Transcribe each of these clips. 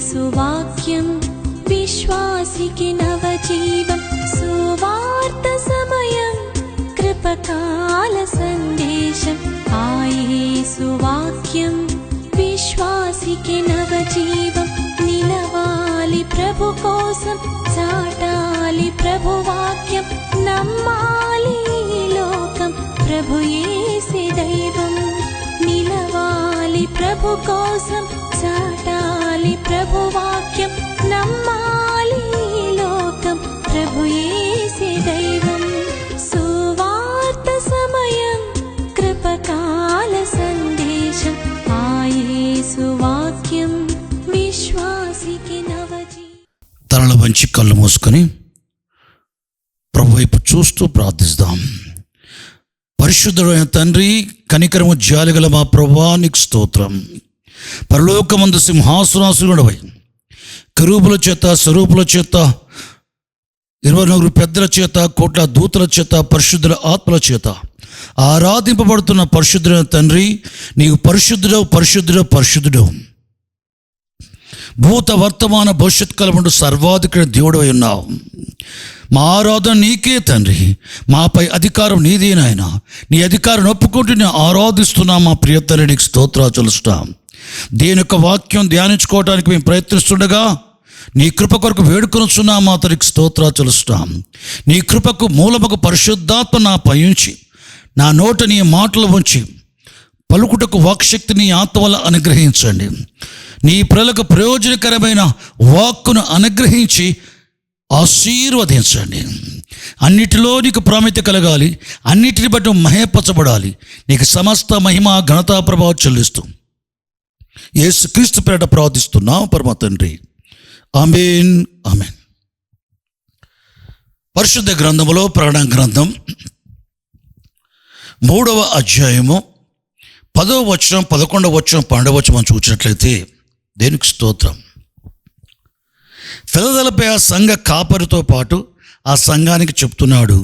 సువాక్యం విశ్వాసికి నవజీవం. సువార్త సమయం కృపకాల సందేశం. సువాక్యం విశ్వాసికి నవజీవం. నిలవాలి ప్రభు కోసం, చాటాలి ప్రభు వాక్యం. నమ్మాలి ఈ లోకం, ప్రభు యేసే దైవం. నిలవాలి ప్రభు కోసం, చాటాలి ప్రభు వాక్యం. నమ్మాలి ఈ లోకం, ప్రభు యేసే దైవం. సువార్త సమయం కృపకాల సందేశం. సువాక్యం విశ్వాసికి నవజీవం. తలల వంచి కళ్ళు మూసుకొని ప్రభు వైపు చూస్తూ ప్రార్థిస్తాం. పరిశుద్ధుడైన తండ్రి, కనికరము జాలిగల మా ప్రభువా, నీకు స్తోత్రం. పరలోకమందు సింహాసనాసీనుడవై కెరూబుల చేత, స్వరూపుల చేత, 24 పెద్దల చేత, కోట్ల దూతల చేత, పరిశుద్ధుల ఆత్మల చేత ఆరాధింపబడుతున్న పరిశుద్ధుడైన తండ్రి, నీకు పరిశుద్ధుడవు, పరిశుద్ధుడవు, పరిశుద్ధుడవు. భూత వర్తమాన భవిష్యత్ కాలముందు సర్వాధికారి దేవుడు అయి ఉన్నావు. మా ఆరాధన నీకే తండ్రి. మాపై అధికారం నీదే నాయన. నీ అధికారం ఒప్పుకుంటూ నేను ఆరాధిస్తున్నా మా ప్రియతల్లి, నీకు స్తోత్రాలు చెల్లిస్తాం. దేని యొక్క వాక్యం ధ్యానించుకోవడానికి మేము ప్రయత్నిస్తుండగా నీ కృప కొరకు వేడుకొనుచున్నా మా తల్లికి స్తోత్రాలు చెల్లిస్తాం. నీ కృపకు మూలముకు పరిశుద్ధాత్మ నా పై ఉంచి, నా నోట నీ మాటలు ఉంచి పలుకుటకు వాక్శక్తి నీ ఆత్మ వల్ల అనుగ్రహించండి. నీ ప్రజలకు ప్రయోజనకరమైన వాక్కును అనుగ్రహించి ఆశీర్వదించండి. అన్నిటిలో నీకు ప్రాముఖ్యత కలగాలి, అన్నిటిని బట్టి మహేపరచబడాలి. నీకు సమస్త మహిమ ఘనతా ప్రభావం చెల్లిస్తూ యేసుక్రీస్తు పేరిట ప్రార్థిస్తున్నాం పరమ తండ్రి. ఆమేన్, ఆమేన్. పరిశుద్ధ గ్రంథములో ప్రకటన గ్రంథం 3వ అధ్యాయము 10వ వచనం, 11వ వచనం, 12వ వచనం చూసినట్లయితే దేనికి స్తోత్రం. ఫిలదెల్ఫియా సంఘ కాపరితో పాటు ఆ సంఘానికి చెప్తున్నాడు.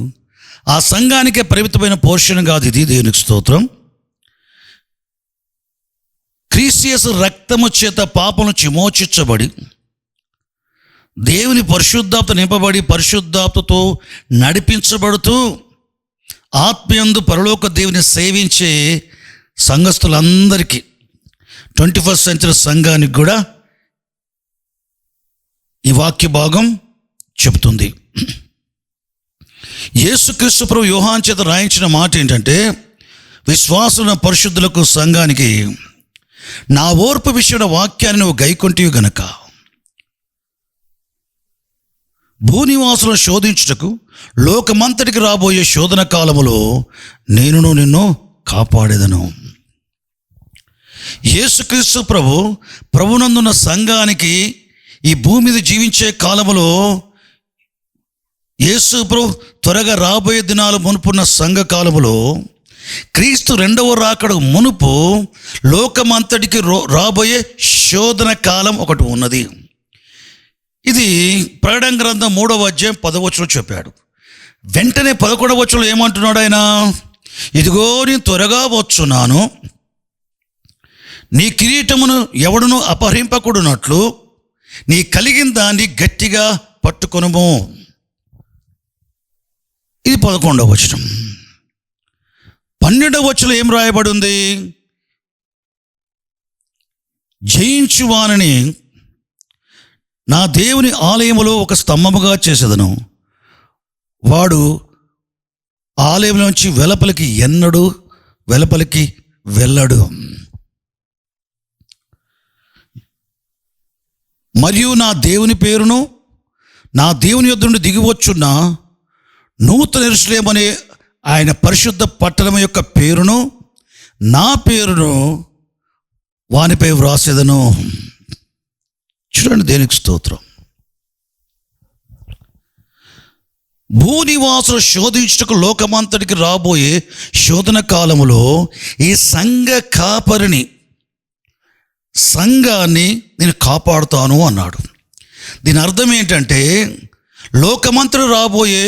ఆ సంఘానికే పరిమితమైన పోర్షన్ కాదు ఇది. దేనికి స్తోత్రం. క్రీస్తు యేసు రక్తము చేత పాపము విమోచించబడి దేవుని పరిశుద్ధాత్మ నింపబడి పరిశుద్ధాత్మతో నడిపించబడుతూ ఆత్మయందు పరలోక దేవుని సేవించే సంఘస్థులందరికీ, 21st సెంచరీ సంఘానికి కూడా ఈ వాక్య భాగం చెబుతుంది. యేసుక్రీస్తు ప్రభు యోహాను చేత రాయించిన మాట ఏంటంటే, విశ్వాసుల పరిశుద్ధులకు సంఘానికి, నా ఓర్పు విషయమైన వాక్యాన్ని నువ్వు గైకొంటివి గనక భూనివాసులను శోధించుటకు లోకమంతటికి రాబోయే శోధన కాలములో నేను నిన్ను కాపాడేదను. యేసుక్రీస్తు ప్రభునందున్న సంఘానికి ఈ భూమి మీద జీవించే కాలములో యేసు ప్రభు త్వరగా రాబోయే దినాలు మునుపున్న సంఘ కాలములో క్రీస్తు 2వ రాకడ మునుపు లోకమంతటికి రాబోయే శోధన కాలం ఒకటి ఉన్నది. ఇది ప్రకటన గ్రంథం 3వ అధ్యాయం 10వ వచనం చెప్పాడు. వెంటనే 11వ వచనంలో ఏమంటున్నాడు ఆయన? ఇదిగో నేను త్వరగా వచ్చున్నాను, నీ కిరీటమును ఎవడును అపహరింపకూడనట్లు నీ కలిగిన దాన్ని గట్టిగా పట్టుకొనుము. ఇది 11వ వచనం. 12వ వచనంలో ఏం రాయబడి ఉంది? జయించువానిని నా దేవుని ఆలయములో ఒక స్తంభముగా చేసేదను, వాడు ఆలయంలోంచి వెలుపలికి ఎన్నడూ వెలుపలికి వెళ్ళడు. మరియు నా దేవుని పేరును, నా దేవుని యొద్ద నుండి దిగివచ్చున్న నూతన యెరూషలేము అనే ఆయన పరిశుద్ధ పట్టణం యొక్క పేరును, నా పేరును వానిపై వ్రాసేదను. చూడండి, దేనికి స్తోత్రం. భూనివాసులు శోధించుటకు లోకమంతటికి రాబోయే శోధన కాలములో ఈ సంఘ కాపరిని, సంఘాన్ని నేను కాపాడుతాను అన్నాడు. దీని అర్థం ఏంటంటే, లోకమంతటి రాబోయే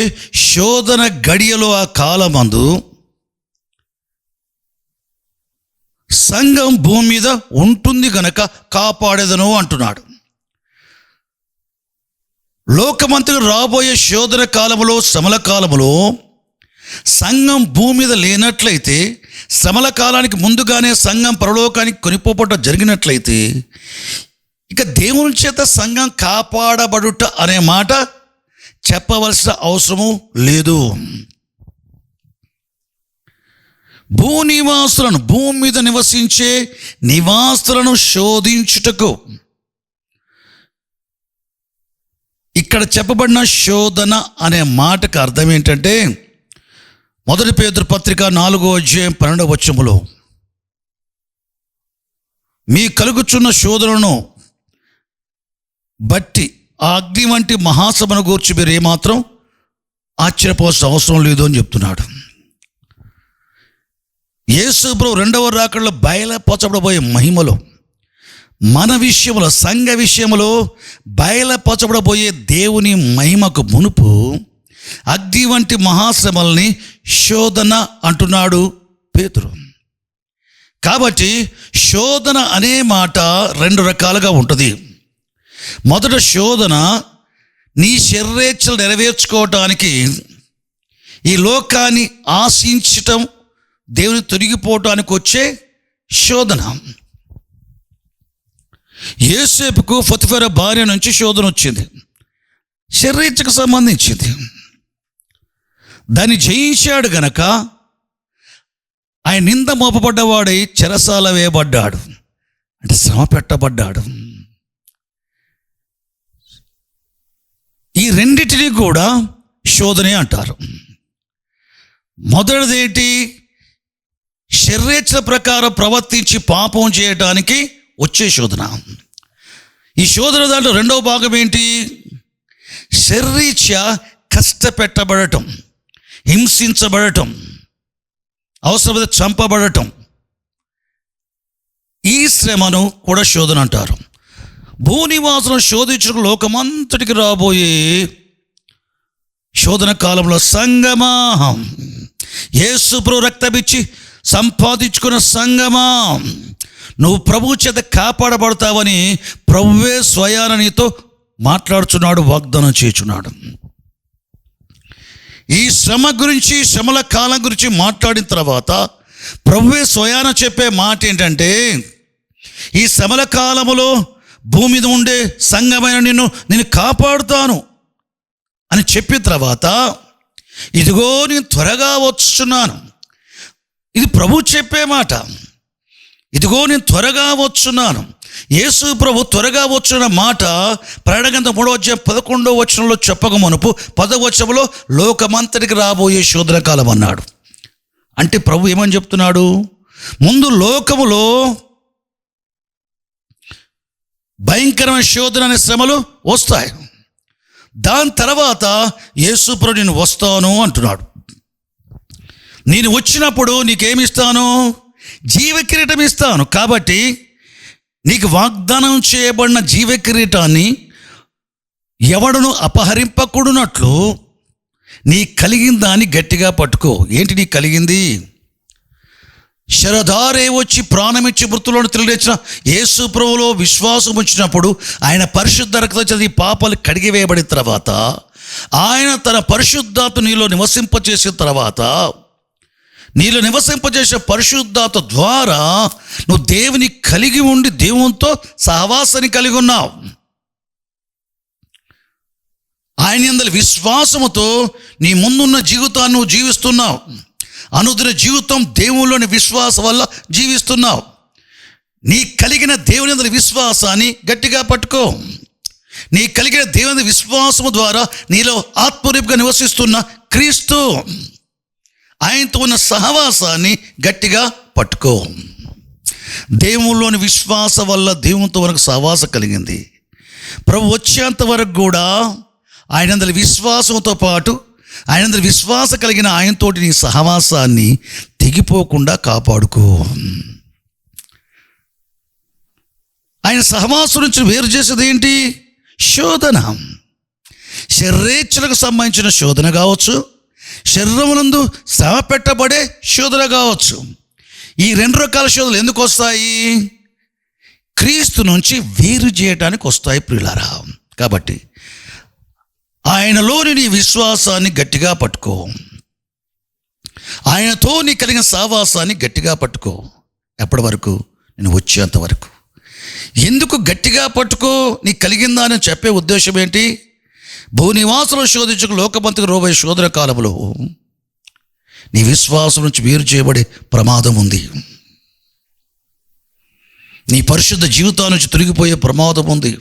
శోధన గడియలో ఆ కాలమందు సంఘం భూమి మీద ఉంటుంది గనక కాపాడేదను అంటున్నాడు. లోకమంతకు రాబోయే శోధన కాలములో, శ్రమల కాలములో సంఘం భూమి మీద లేనట్లయితే, శ్రమల కాలానికి ముందుగానే సంఘం పరలోకానికి కొనిపోవటం జరిగినట్లయితే, ఇక దేవుని చేత సంఘం కాపాడబడుట అనే మాట చెప్పవలసిన అవసరము లేదు. భూనివాసులను, భూమి మీద నివసించే నివాసులను శోధించుటకు, ఇక్కడ చెప్పబడిన శోధన అనే మాటకు అర్థం ఏంటంటే, 1 పేతురు పత్రిక 4:12 మీ కలుగుచున్న శోధనను బట్టి ఆ అగ్ని వంటి మహాసభను గూర్చి మీరు ఏమాత్రం ఆశ్చర్యపోవాల్సిన అవసరం లేదు అని చెప్తున్నాడు. యేసు ప్రభు రెండవ రాకడలో బయలుపరచబడబోయే మహిమలో, మన విషయంలో, సంఘ విషయంలో బయలుపరచబడబోయే దేవుని మహిమకు మునుపు అగ్ని వంటి మహాశ్రమల్ని శోధన అంటున్నాడు పేతురు. కాబట్టి శోధన అనే మాట 2 రకాలుగా ఉంటుంది. మొదట శోధన నీ శరీరేచ్ఛలు నెరవేర్చుకోవటానికి, ఈ లోకాన్ని ఆశించటం, దేవుని తొలగిపోవటానికి వచ్చే శోధన. యోసేపుకు పొతిఫెరా భార్య నుంచి శోధన వచ్చింది, శరీరేచ్ఛకు సంబంధించింది. దాన్ని జయించాడు గనక ఆయన నింద మోపబడ్డవాడై చెరసాల వేయబడ్డాడు, అంటే శ్రమ పెట్టబడ్డాడు. ఈ రెండిటిని కూడా శోధనే అంటారు. మొదటిదేంటి? శరీరేచ్ఛల ప్రకారం ప్రవర్తించి పాపం చేయడానికి వచ్చే శోధన. ఈ శోధన దాంట్లో రెండవ భాగం ఏంటి? శరీరీత్యా కష్టపెట్టబడటం, హింసించబడటం, అవసరమైతే చంపబడటం. ఈ శ్రమను కూడా శోధన అంటారు. భూనివాసులను శోధించడం లోకమంతటికి రాబోయే శోధన కాలంలో సంగమా, యేసు ప్రభు రక్తమిచ్చి సంపాదించుకున్న సంగమా, నువ్వు ప్రభు చేత కాపాడబడతావని ప్రభువే స్వయాన నీతో మాట్లాడుచున్నాడు, వాగ్దానం చేయుచున్నాడు. ఈ శ్రమ గురించి, శ్రమల కాలం గురించి మాట్లాడిన తర్వాత ప్రభువే స్వయాన చెప్పే మాట ఏంటంటే, ఈ శ్రమల కాలములో భూమి మీద ఉండే సంఘమైన నేను కాపాడుతాను అని చెప్పిన తర్వాత, ఇదిగో నేను త్వరగా వచ్చున్నాను. ఇది ప్రభు చెప్పే మాట. ఇదిగో నేను త్వరగా వచ్చున్నాను. యేసు ప్రభు త్వరగా వచ్చున్న మాట ప్రకటన గ్రంథం 3:11 చెప్పక మునుపు 10 లోకమంతటికి రాబోయే శోధన కాలం అన్నాడు. అంటే ప్రభు ఏమని చెప్తున్నాడు? ముందు లోకములో భయంకరమైన శోధన అనే శ్రమలు వస్తాయి. దాని తర్వాత యేసు ప్రభు నేను వస్తాను అంటున్నాడు. నేను వచ్చినప్పుడు నీకేమిస్తాను? జీవ కిరీటం ఇస్తాను. కాబట్టి నీకు వాగ్దానం చేయబడిన జీవ కిరీటాన్ని ఎవడును అపహరింపకూడనట్లు నీ కలిగిన దాన్ని గట్టిగా పట్టుకో. ఏంటి నీకు కలిగింది? శరధారే వచ్చి ప్రాణమిచ్చి మృతులను తిరిగిలేచిన యేసు ప్రభువులో విశ్వాసం వచ్చినప్పుడు ఆయన పరిశుద్ధ రక్తం ఈ పాపాలు కడిగివేయబడిన తర్వాత, ఆయన తన పరిశుద్ధాత్మ నీలో నివసింపచేసిన తర్వాత, నీలో నివసింపజేసే పరిశుద్ధాత్మ ద్వారా నువ్వు దేవుని కలిగి ఉండి దేవునితో సహవాసాన్ని కలిగి ఉన్నావు. ఆయన యందు విశ్వాసముతో నీ ముందున్న జీవితాన్ని నువ్వు జీవిస్తున్నావు. అనుదిన జీవితం దేవునిలోని విశ్వాసం వల్ల జీవిస్తున్నావు. నీ కలిగిన దేవుని యందు విశ్వాసాన్ని గట్టిగా పట్టుకో. నీ కలిగిన దేవుని విశ్వాసము ద్వారా నీలో ఆత్మరూపిగా నివసిస్తున్న క్రీస్తు, ఆయనతో ఉన్న సహవాసాన్ని గట్టిగా పట్టుకో. దేవునిలోని విశ్వాసం వల్ల దేవునితో మనకు సహవాసం కలిగింది. ప్రభు వచ్చేంత వరకు కూడా ఆయనందరి విశ్వాసంతో పాటు ఆయనందరి విశ్వాసం కలిగిన ఆయనతోటి నీ సహవాసాన్ని తెగిపోకుండా కాపాడుకో. ఆయన సహవాసం నుంచి వేరు చేసేది ఏంటి? శోధన. శరీరేచ్ఛలకు సంబంధించిన శోధన కావచ్చు, శరీరమునందు శ్రమ పెట్టబడే శోధన కావచ్చు. ఈ 2 రకాల శోధనలు ఎందుకు వస్తాయి? క్రీస్తు నుంచి వేరు చేయడానికి వస్తాయి ప్రియులారా. కాబట్టి ఆయనలోని నీ విశ్వాసాన్ని గట్టిగా పట్టుకో. ఆయనతో నీ కలిగిన సావాసాన్ని గట్టిగా పట్టుకో. ఎప్పటి వరకు? నేను వచ్చేంత వరకు. ఎందుకు గట్టిగా పట్టుకో? నీకు కలిగిందా అని చెప్పే ఉద్దేశం ఏంటి? భూనివాసులు శోధించుకు లోకమంతకు రోబోయే శోధన కాలంలో నీ విశ్వాసం నుంచి వేరు చేయబడే ప్రమాదం ఉంది. నీ పరిశుద్ధ జీవితాల నుంచి తొలగిపోయే ప్రమాదం ఉంది.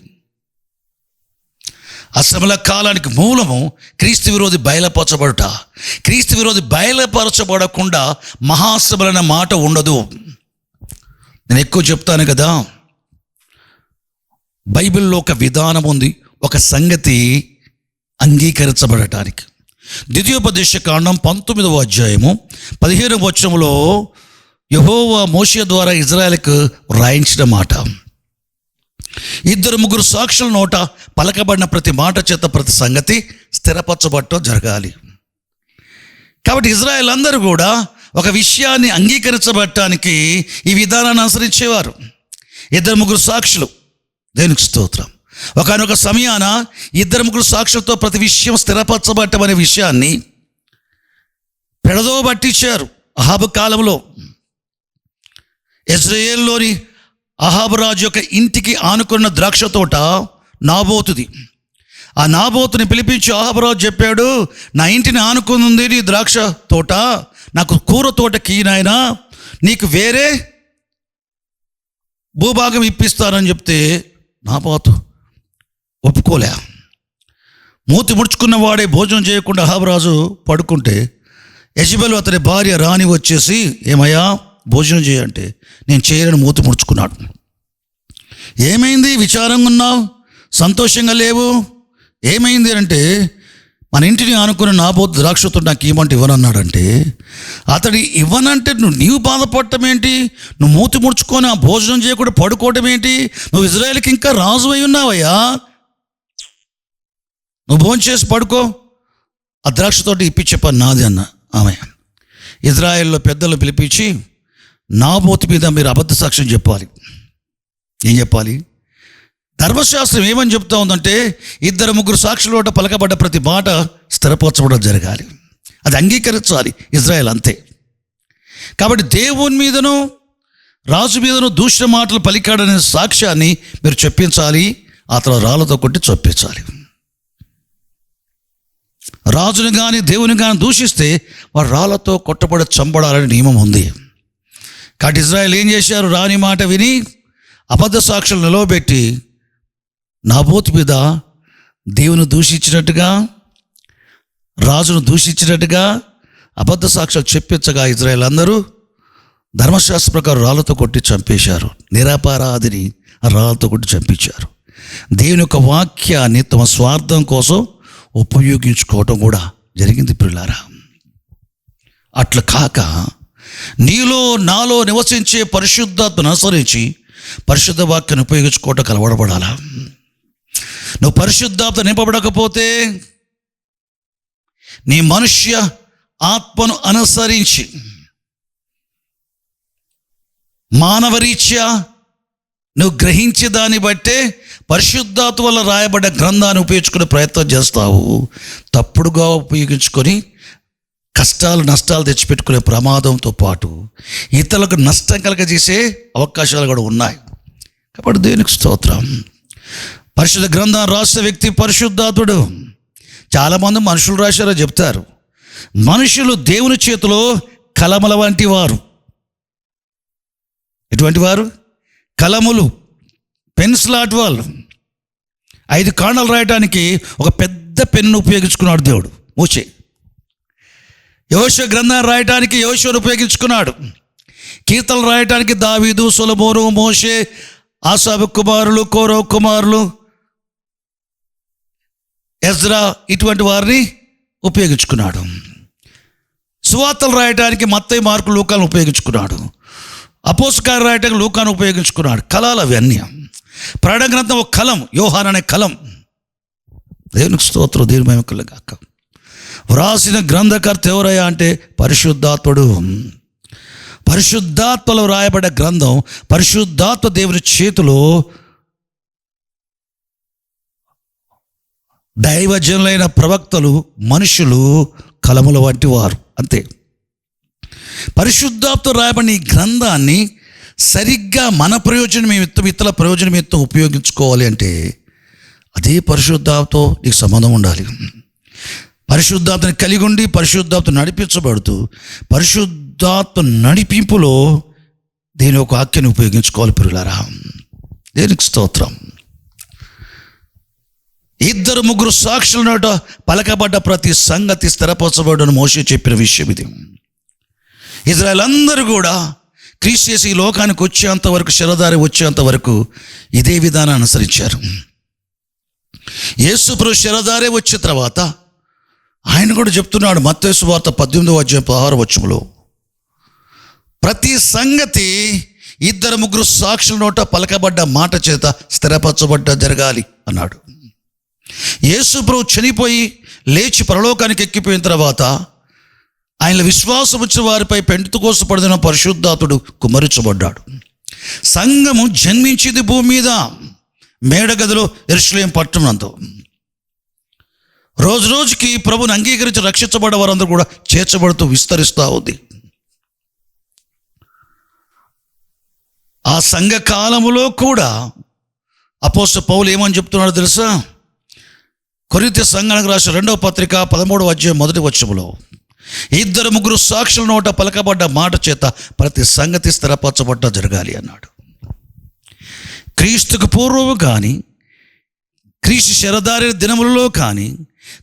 అశ్రమల కాలానికి మూలము క్రీస్తు విరోధి బయలుపరచబడుట. క్రీస్తు విరోధి బయలుపరచబడకుండా మహాశ్రమలనే మాట ఉండదు. నేను ఎక్కువ చెప్తాను కదా, బైబిల్లో ఒక విధానం ఉంది, ఒక సంగతి అంగీకరించబడటానికి. ద్వితీయోపదేశకాండం 19వ అధ్యాయము 15వ వచనంలో యెహోవా మోషే ద్వారా ఇజ్రాయెల్కు రాయించిన మాట, 2-3 సాక్షుల నోట పలకబడిన ప్రతి మాట చేత ప్రతి సంగతి స్థిరపరచబడటం జరగాలి. కాబట్టి ఇజ్రాయెల్ అందరూ కూడా ఒక విషయాన్ని అంగీకరించబడటానికి ఈ విధానాన్ని అనుసరించేవారు. 2-3 సాక్షులు, దేవునికి స్తోత్రం. ఒకనొక సమయాన 2-3 సాక్షులతో ప్రతి విషయం స్థిరపరచబడటం అనే విషయాన్ని పెడదో పట్టించారు. అహాబు కాలంలో ఇజ్రాయేల్లోని అహాబు రాజు యొక్క ఇంటికి ఆనుకున్న ద్రాక్ష తోట నాబోతుది. ఆ నాబోతుని పిలిపించి అహాబు రాజు చెప్పాడు, నా ఇంటిని ఆనుకుంది నీ ద్రాక్ష తోట, నాకు కూర తోటకి నాయనా నీకు వేరే భూభాగం ఇప్పిస్తానని చెప్తే నాబోతు ఒప్పుకోలే. మూతి ముడుచుకున్న వాడే భోజనం చేయకుండా అహాబు రాజు పడుకుంటే యెజెబెలు అతని భార్య రాణి వచ్చేసి, ఏమయ్యా భోజనం చేయంటే నేను చేయని మూతి ముడుచుకున్నాడు. ఏమైంది? విచారంగా ఉన్నావు, సంతోషంగా లేవు, ఏమైంది అంటే, మన ఇంటిని ఆనుకుని నాబోతు ద్రాక్షతో నాకు ఇవ్వమంటే ఇవ్వనన్నాడంటే, అతడు ఇవ్వనంటే నీవు బాధపడటం ఏంటి? నువ్వు మూతి ముడుచుకొని ఆ భోజనం చేయకుండా పడుకోవటం ఏంటి? నువ్వు ఇజ్రాయేల్కి ఇంకా రాజు అయి ఉన్నావయ్యా, నువ్వు భోజనం చేసి పడుకో, ఆ ద్రాక్షతోటి ఇప్పించే పని నాది అన్న ఆమె. ఇజ్రాయేల్లో పెద్దలు పిలిపించి నాబోతు మీద మీరు అబద్ధ సాక్ష్యం చెప్పాలి. ఏం చెప్పాలి? ధర్మశాస్త్రం ఏమని చెప్తా ఉందంటే 2-3 సాక్షుల పలకబడ్డ ప్రతి మాట స్థిరపరచబడడం జరగాలి. అది అంగీకరించాలి ఇజ్రాయేల్, అంతే. కాబట్టి దేవుని మీదను రాజు మీదను దూషణ మాటలు పలికాడనే సాక్ష్యాన్ని మీరు చెప్పించాలి. ఆ తర్వాత రాళ్ళతో కొట్టి చొప్పించాలి. రాజుని కానీ దేవుని కానీ దూషిస్తే వారు రాళ్ళతో కొట్టబడి చంపడాలని నియమం ఉంది. కాబట్టి ఇజ్రాయేల్ ఏం చేశారు? రాని మాట విని అబద్ధ సాక్షులు నిలవబెట్టి నాబోతు మీద దేవుని దూషించినట్టుగా, రాజును దూషించినట్టుగా అబద్ధ సాక్ష్యాలు చెప్పించగా ఇజ్రాయేల్ అందరూ ధర్మశాస్త్ర ప్రకారం రాళ్ళతో కొట్టి చంపేశారు. నిరపరాధిని రాళ్ళతో కొట్టి చంపించారు. దేవుని యొక్క వాక్యాన్ని తమ స్వార్థం కోసం ఉపయోగించుకోవటం కూడా జరిగింది ప్రియులారా. అట్లా కాక నీలో నాలో నివసించే పరిశుద్ధాత్మను అనుసరించి పరిశుద్ధ వాక్యాన్ని ఉపయోగించుకోవటం కలవడబడాలా. నువ్వు పరిశుద్ధాత్మ నింపబడకపోతే నీ మనుష్య ఆత్మను అనుసరించి మానవరీత్యా నువ్వు గ్రహించే దాన్ని బట్టే పరిశుద్ధాత్మ వల్ల రాయబడ్డ గ్రంథాన్ని ఉపయోగించుకునే ప్రయత్నం చేస్తావు. తప్పుడుగా ఉపయోగించుకొని కష్టాలు నష్టాలు తెచ్చిపెట్టుకునే ప్రమాదంతో పాటు ఇతరులకు నష్టం కలగజేసే అవకాశాలు కూడా ఉన్నాయి. కాబట్టి దేవునికి స్తోత్రం. పరిశుద్ధ గ్రంథాన్ని రాసిన వ్యక్తి పరిశుద్ధాత్ముడు. చాలామంది మనుషులు రాశారో చెప్తారు. మనుషులు దేవుని చేతిలో కలముల వంటి వారు. ఎటువంటి వారు? కలములు, పెన్స్ లాంటి వాళ్ళు. 5 కాండాలు రాయడానికి ఒక పెద్ద పెన్ను ఉపయోగించుకున్నాడు దేవుడు. మోషే యెహోషువ గ్రంథాన్ని రాయడానికి యెహోషువను ఉపయోగించుకున్నాడు. కీర్తనలు రాయడానికి దావీదు, సొలొమోను, మోషే, ఆసాబు కుమారులు, కోరో కుమారులు, ఎజ్రా ఇటువంటి వారిని ఉపయోగించుకున్నాడు. సువార్తలు రాయడానికి మత్తయి, మార్కు, లూకాను ఉపయోగించుకున్నాడు. అపోస్తలులు రాయడానికి లూకాను ఉపయోగించుకున్నాడు. కళలు అవన్నీ. ప్రకటన గ్రంథం ఒక కలం, యోహాను అనే కలం. దేవునికి స్తోత్రం, దేవుని మహిమ కలుగాక. వ్రాసిన గ్రంథకర్త ఎవరయ్యా అంటే పరిశుద్ధాత్ముడు. పరిశుద్ధాత్మలో రాయబడ్డ గ్రంథం పరిశుద్ధాత్మ దేవుని చేతిలో దైవజనులైన ప్రవక్తలు మనుషులు కలముల వంటి వారు, అంతే. పరిశుద్ధాత్మతో రాయబడిన ఈ గ్రంథాన్ని సరిగ్గా మన ప్రయోజనం నిమిత్తం, ఇతరుల ప్రయోజనం నిమిత్తం ఉపయోగించుకోవాలి అంటే అదే పరిశుద్ధాత్మతో నీకు సంబంధం ఉండాలి. పరిశుద్ధాత్మని కలిగి ఉండి పరిశుద్ధాత్మ నడిపించబడుతూ పరిశుద్ధాత్మ నడిపింపులో దీని ఒక వాక్యాన్ని ఉపయోగించుకోవాలి ప్రియులారా. దేనికి స్తోత్రం. 2-3 సాక్షుల నోట పలకబడ్డ ప్రతి సంగతి స్థిరపరచబడును మోషే చెప్పిన విషయం ఇది. ఇజ్రాయేల్ అందరూ కూడా క్రీస్తు యేసు ఈ లోకానికి వచ్చేంత వరకు, శిరధారి వచ్చేంత వరకు ఇదే విధానాన్ని అనుసరించారు. యేసు ప్రభు శిరధారే వచ్చిన తర్వాత ఆయన కూడా చెప్తున్నాడు మత్తయి సువార్త 18:16 ప్రతి సంగతి 2-3 సాక్షుల నోట పలకబడ్డ మాట చేత స్థిరపరచబడ్డ జరగాలి అన్నాడు. యేసు ప్రభు చనిపోయి లేచి పరలోకానికి ఎక్కిపోయిన తర్వాత ఆయన విశ్వాసం వచ్చిన వారిపై పెంటెకొస్తు పరిశుద్ధాత్ముడు కుమ్మరించబడ్డాడు. సంఘము జన్మించింది భూమి మీద, మేడగదిలో యెరూషలేము పట్టణంతో. రోజు రోజుకి ప్రభుని అంగీకరించి రక్షించబడ్డ వారందరూ కూడా చేర్చబడుతూ విస్తరిస్తూ ఉంది. ఆ సంఘ కాలములో కూడా అపోస్తలుడు పౌలు ఏమని చెప్తున్నాడో తెలుసా? కొరింథీ సంఘానికి రాసిన 2వ పత్రిక 13:1 2-3 సాక్షుల నోట పలకబడ్డ మాట చేత ప్రతి సంగతి స్థిరపరచబడ్డ జరగాలి అన్నాడు. క్రీస్తుకు పూర్వము కానీ, క్రీస్తు శరధారి దినములలో కానీ,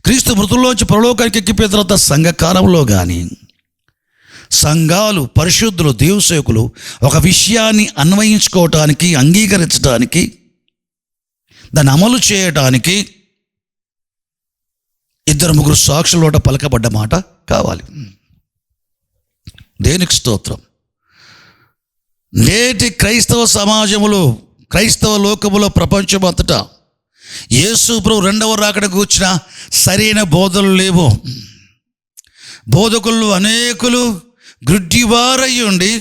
క్రీస్తు మృతుల్లోంచి పరలోకానికి ఎక్కిపోయిన తర్వాత సంఘకాలంలో కానీ సంఘాలు, పరిశుద్ధులు, దేవసేవకులు ఒక విషయాన్ని అన్వయించుకోవటానికి, అంగీకరించడానికి, దాన్ని అమలు చేయటానికి 2-3 సాక్షుల నోట పలకబడ్డ మాట కావాలి. దేనికి స్తోత్రం. నేటి క్రైస్తవ సమాజంలో, క్రైస్తవ లోకములో, ప్రపంచం అంతటా యేసు ప్రభు 2వ రాకడ కూర్చిన సరైన బోధనలు లేవు. బోధకులు అనేకులు గుడ్డివారయ్యి ఉండి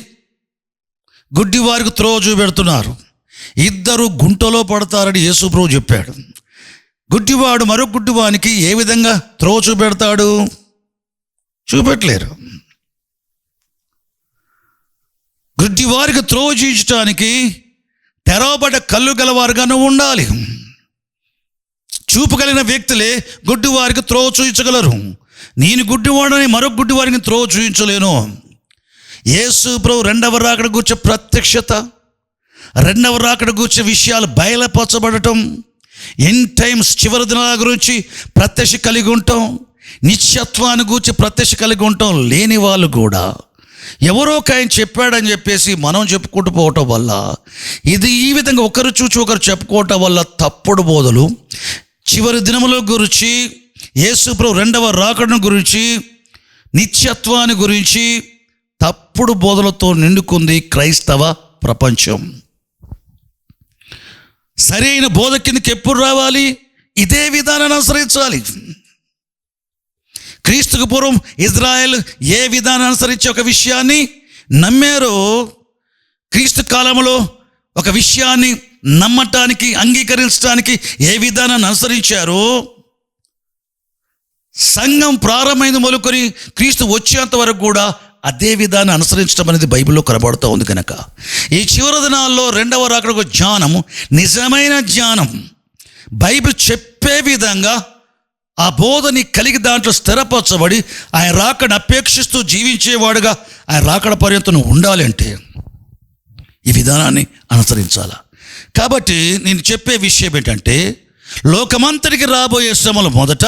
గుడ్డివారికి త్రోవ చూపెడుతున్నారు. 2 గుంటలో పడతారని యేసు ప్రభు చెప్పాడు. గుడ్డివాడు మరొక గుడ్డివానికి ఏ విధంగా త్రోవ చూపెడతాడు? చూపెట్టలేరు. గుడ్డివారికి త్రోవ చూపించడానికి తెరవబడ్డ కళ్ళు గలవారుగా నువ్వు ఉండాలి. చూపు కలిగిన వ్యక్తులే గుడ్డివారికి త్రోవ చూపించగలరు. నేను గుడ్డివాడని మరొక గుడ్డివారికి త్రోవ చూపించలేను. యేసు ప్రభు 2వ రాకడ గురించి ప్రత్యక్షత, 2వ రాకడ గురించి విషయాలు బయలుపరచబడటం, ఎండ్ టైమ్స్ చివరి దినాల గురించి ప్రత్యక్ష కలిగి ఉంటాం, నిత్యత్వాన్ని గురించి ప్రత్యక్ష కలిగి ఉంటాం. లేని వాళ్ళు కూడా ఎవరో ఆయన చెప్పాడని చెప్పేసి మనం చెప్పుకుంటూ పోవటం వల్ల, ఇది ఈ విధంగా ఒకరు చూచి ఒకరు చెప్పుకోవటం వల్ల తప్పుడు బోధలు, చివరి దినముల గురించి, యేసు ప్రభు 2వ రాకడను గురించి, నిత్యత్వాన్ని గురించి తప్పుడు బోధలతో నిండుకుంది క్రైస్తవ ప్రపంచం. సరైన బోధ కిందకి ఎప్పుడు రావాలి? ఇదే విధానాన్ని అనుసరించాలి. క్రీస్తుకు పూర్వం ఇజ్రాయెల్ ఏ విధానాన్ని అనుసరించి ఒక విషయాన్ని నమ్మారో, క్రీస్తు కాలంలో ఒక విషయాన్ని నమ్మటానికి, అంగీకరించడానికి ఏ విధానాన్ని అనుసరించారో, సంఘం ప్రారంభమైంది మొదలుకొని క్రీస్తు వచ్చేంత వరకు కూడా అదే విధాన్ని అనుసరించడం అనేది బైబిల్లో కనబడుతూ ఉంది. కనుక ఈ చివరి దినాల్లో 2వ రాకడకు జ్ఞానం, నిజమైన జ్ఞానం, బైబిల్ చెప్పే విధంగా ఆ బోధని కలిగి దాంట్లో స్థిరపరచబడి ఆయన రాకడ అపేక్షిస్తూ జీవించేవాడుగా ఆయన రాకడ పర్యంతం ఉండాలి అంటే ఈ విధానాన్ని అనుసరించాలి. కాబట్టి నేను చెప్పే విషయం ఏంటంటే, లోకమంతటికి రాబోయే శ్రమలు మొదట,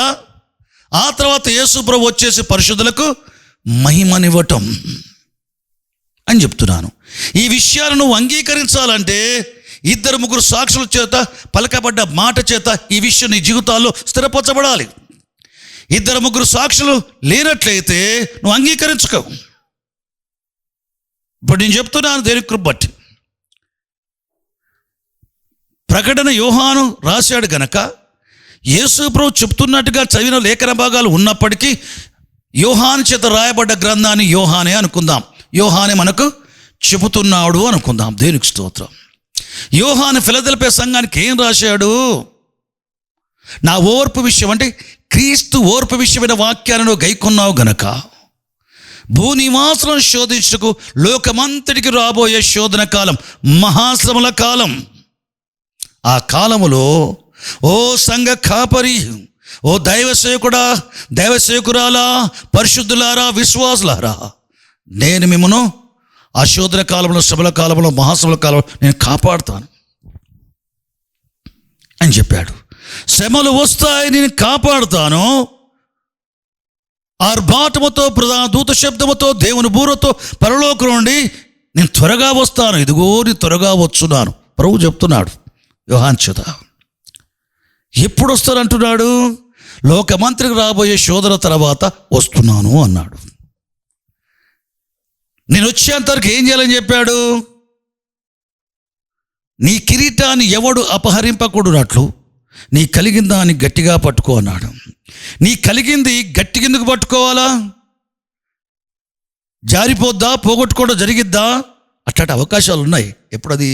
ఆ తర్వాత యేసు ప్రభు వచ్చేసి పరిశుద్ధులకు మహిమనివ్వటం అని చెప్తున్నాను. ఈ విషయాలను నువ్వు అంగీకరించాలంటే 2-3 సాక్షుల చేత పలకబడ్డ మాట చేత ఈ విషయం నీ జీవితాల్లో స్థిరపరచబడాలి. 2-3 సాక్షులు లేనట్లయితే నువ్వు అంగీకరించుకో. ఇప్పుడు నేను చెప్తున్నాను దేనికి బట్టి. ప్రకటన యోహాను రాశాడు గనక యేసు ప్రభు చెప్తున్నట్టుగా చదివిన లేఖన భాగాలు ఉన్నప్పటికీ యోహాను చేత రాయబడ్డ గ్రంథాన్ని యోహానే అనుకుందాం. యోహానే మనకు చెబుతున్నాడు అనుకుందాం. దేనికి స్తోత్రం. యోహాను ఫిలదెల్ఫియా సంఘానికి ఏం రాశాడు? నా ఓర్పు విషయం అంటే క్రీస్తు ఓర్పు విషయమైన వాక్యాలను గైకొన్నావు గనక భూనివాసులను శోధించుటకు లోకమంతటికి రాబోయే శోధన కాలం, మహాశ్రమల కాలం. ఆ కాలములో ఓ సంఘ కాపరి, ఓ దైవసేవకుడా, దైవసేవకురాలా, పరిశుద్ధులారా, విశ్వాసులారా, నేను మిమ్మను ఆ శోధన కాలంలో, శ్రమల కాలంలో, మహాశ్రమల కాలంలో నేను కాపాడుతాను అని చెప్పాడు. శ్రమలు వస్తాయి, నేను కాపాడుతాను. ఆర్భాటముతో, ప్రధాన దూత శబ్దముతో, దేవుని బూరతో పరలోకం నుండి నేను త్వరగా వస్తాను, ఇదిగో నేను త్వరగా వచ్చున్నాను ప్రభు చెప్తున్నాడు యోహాను చేత. ఎప్పుడు వస్తానంటున్నాడు? లోకమంతటికి రాబోయే శోధన తర్వాత వస్తున్నాను అన్నాడు. నేను వచ్చేంతవరకు ఏం చేయాలని చెప్పాడు? నీ కిరీటాన్ని ఎవడు అపహరింపకూడనట్లు నీ కలిగిన దాన్ని గట్టిగా పట్టుకో అన్నాడు. నీ కలిగింది గట్టిగా ఎందుకు పట్టుకోవాలా? జారిపోద్దా, పోగొట్టుకోవడం జరిగిద్దా? అట్లాంటి అవకాశాలు ఉన్నాయి. ఎప్పుడది?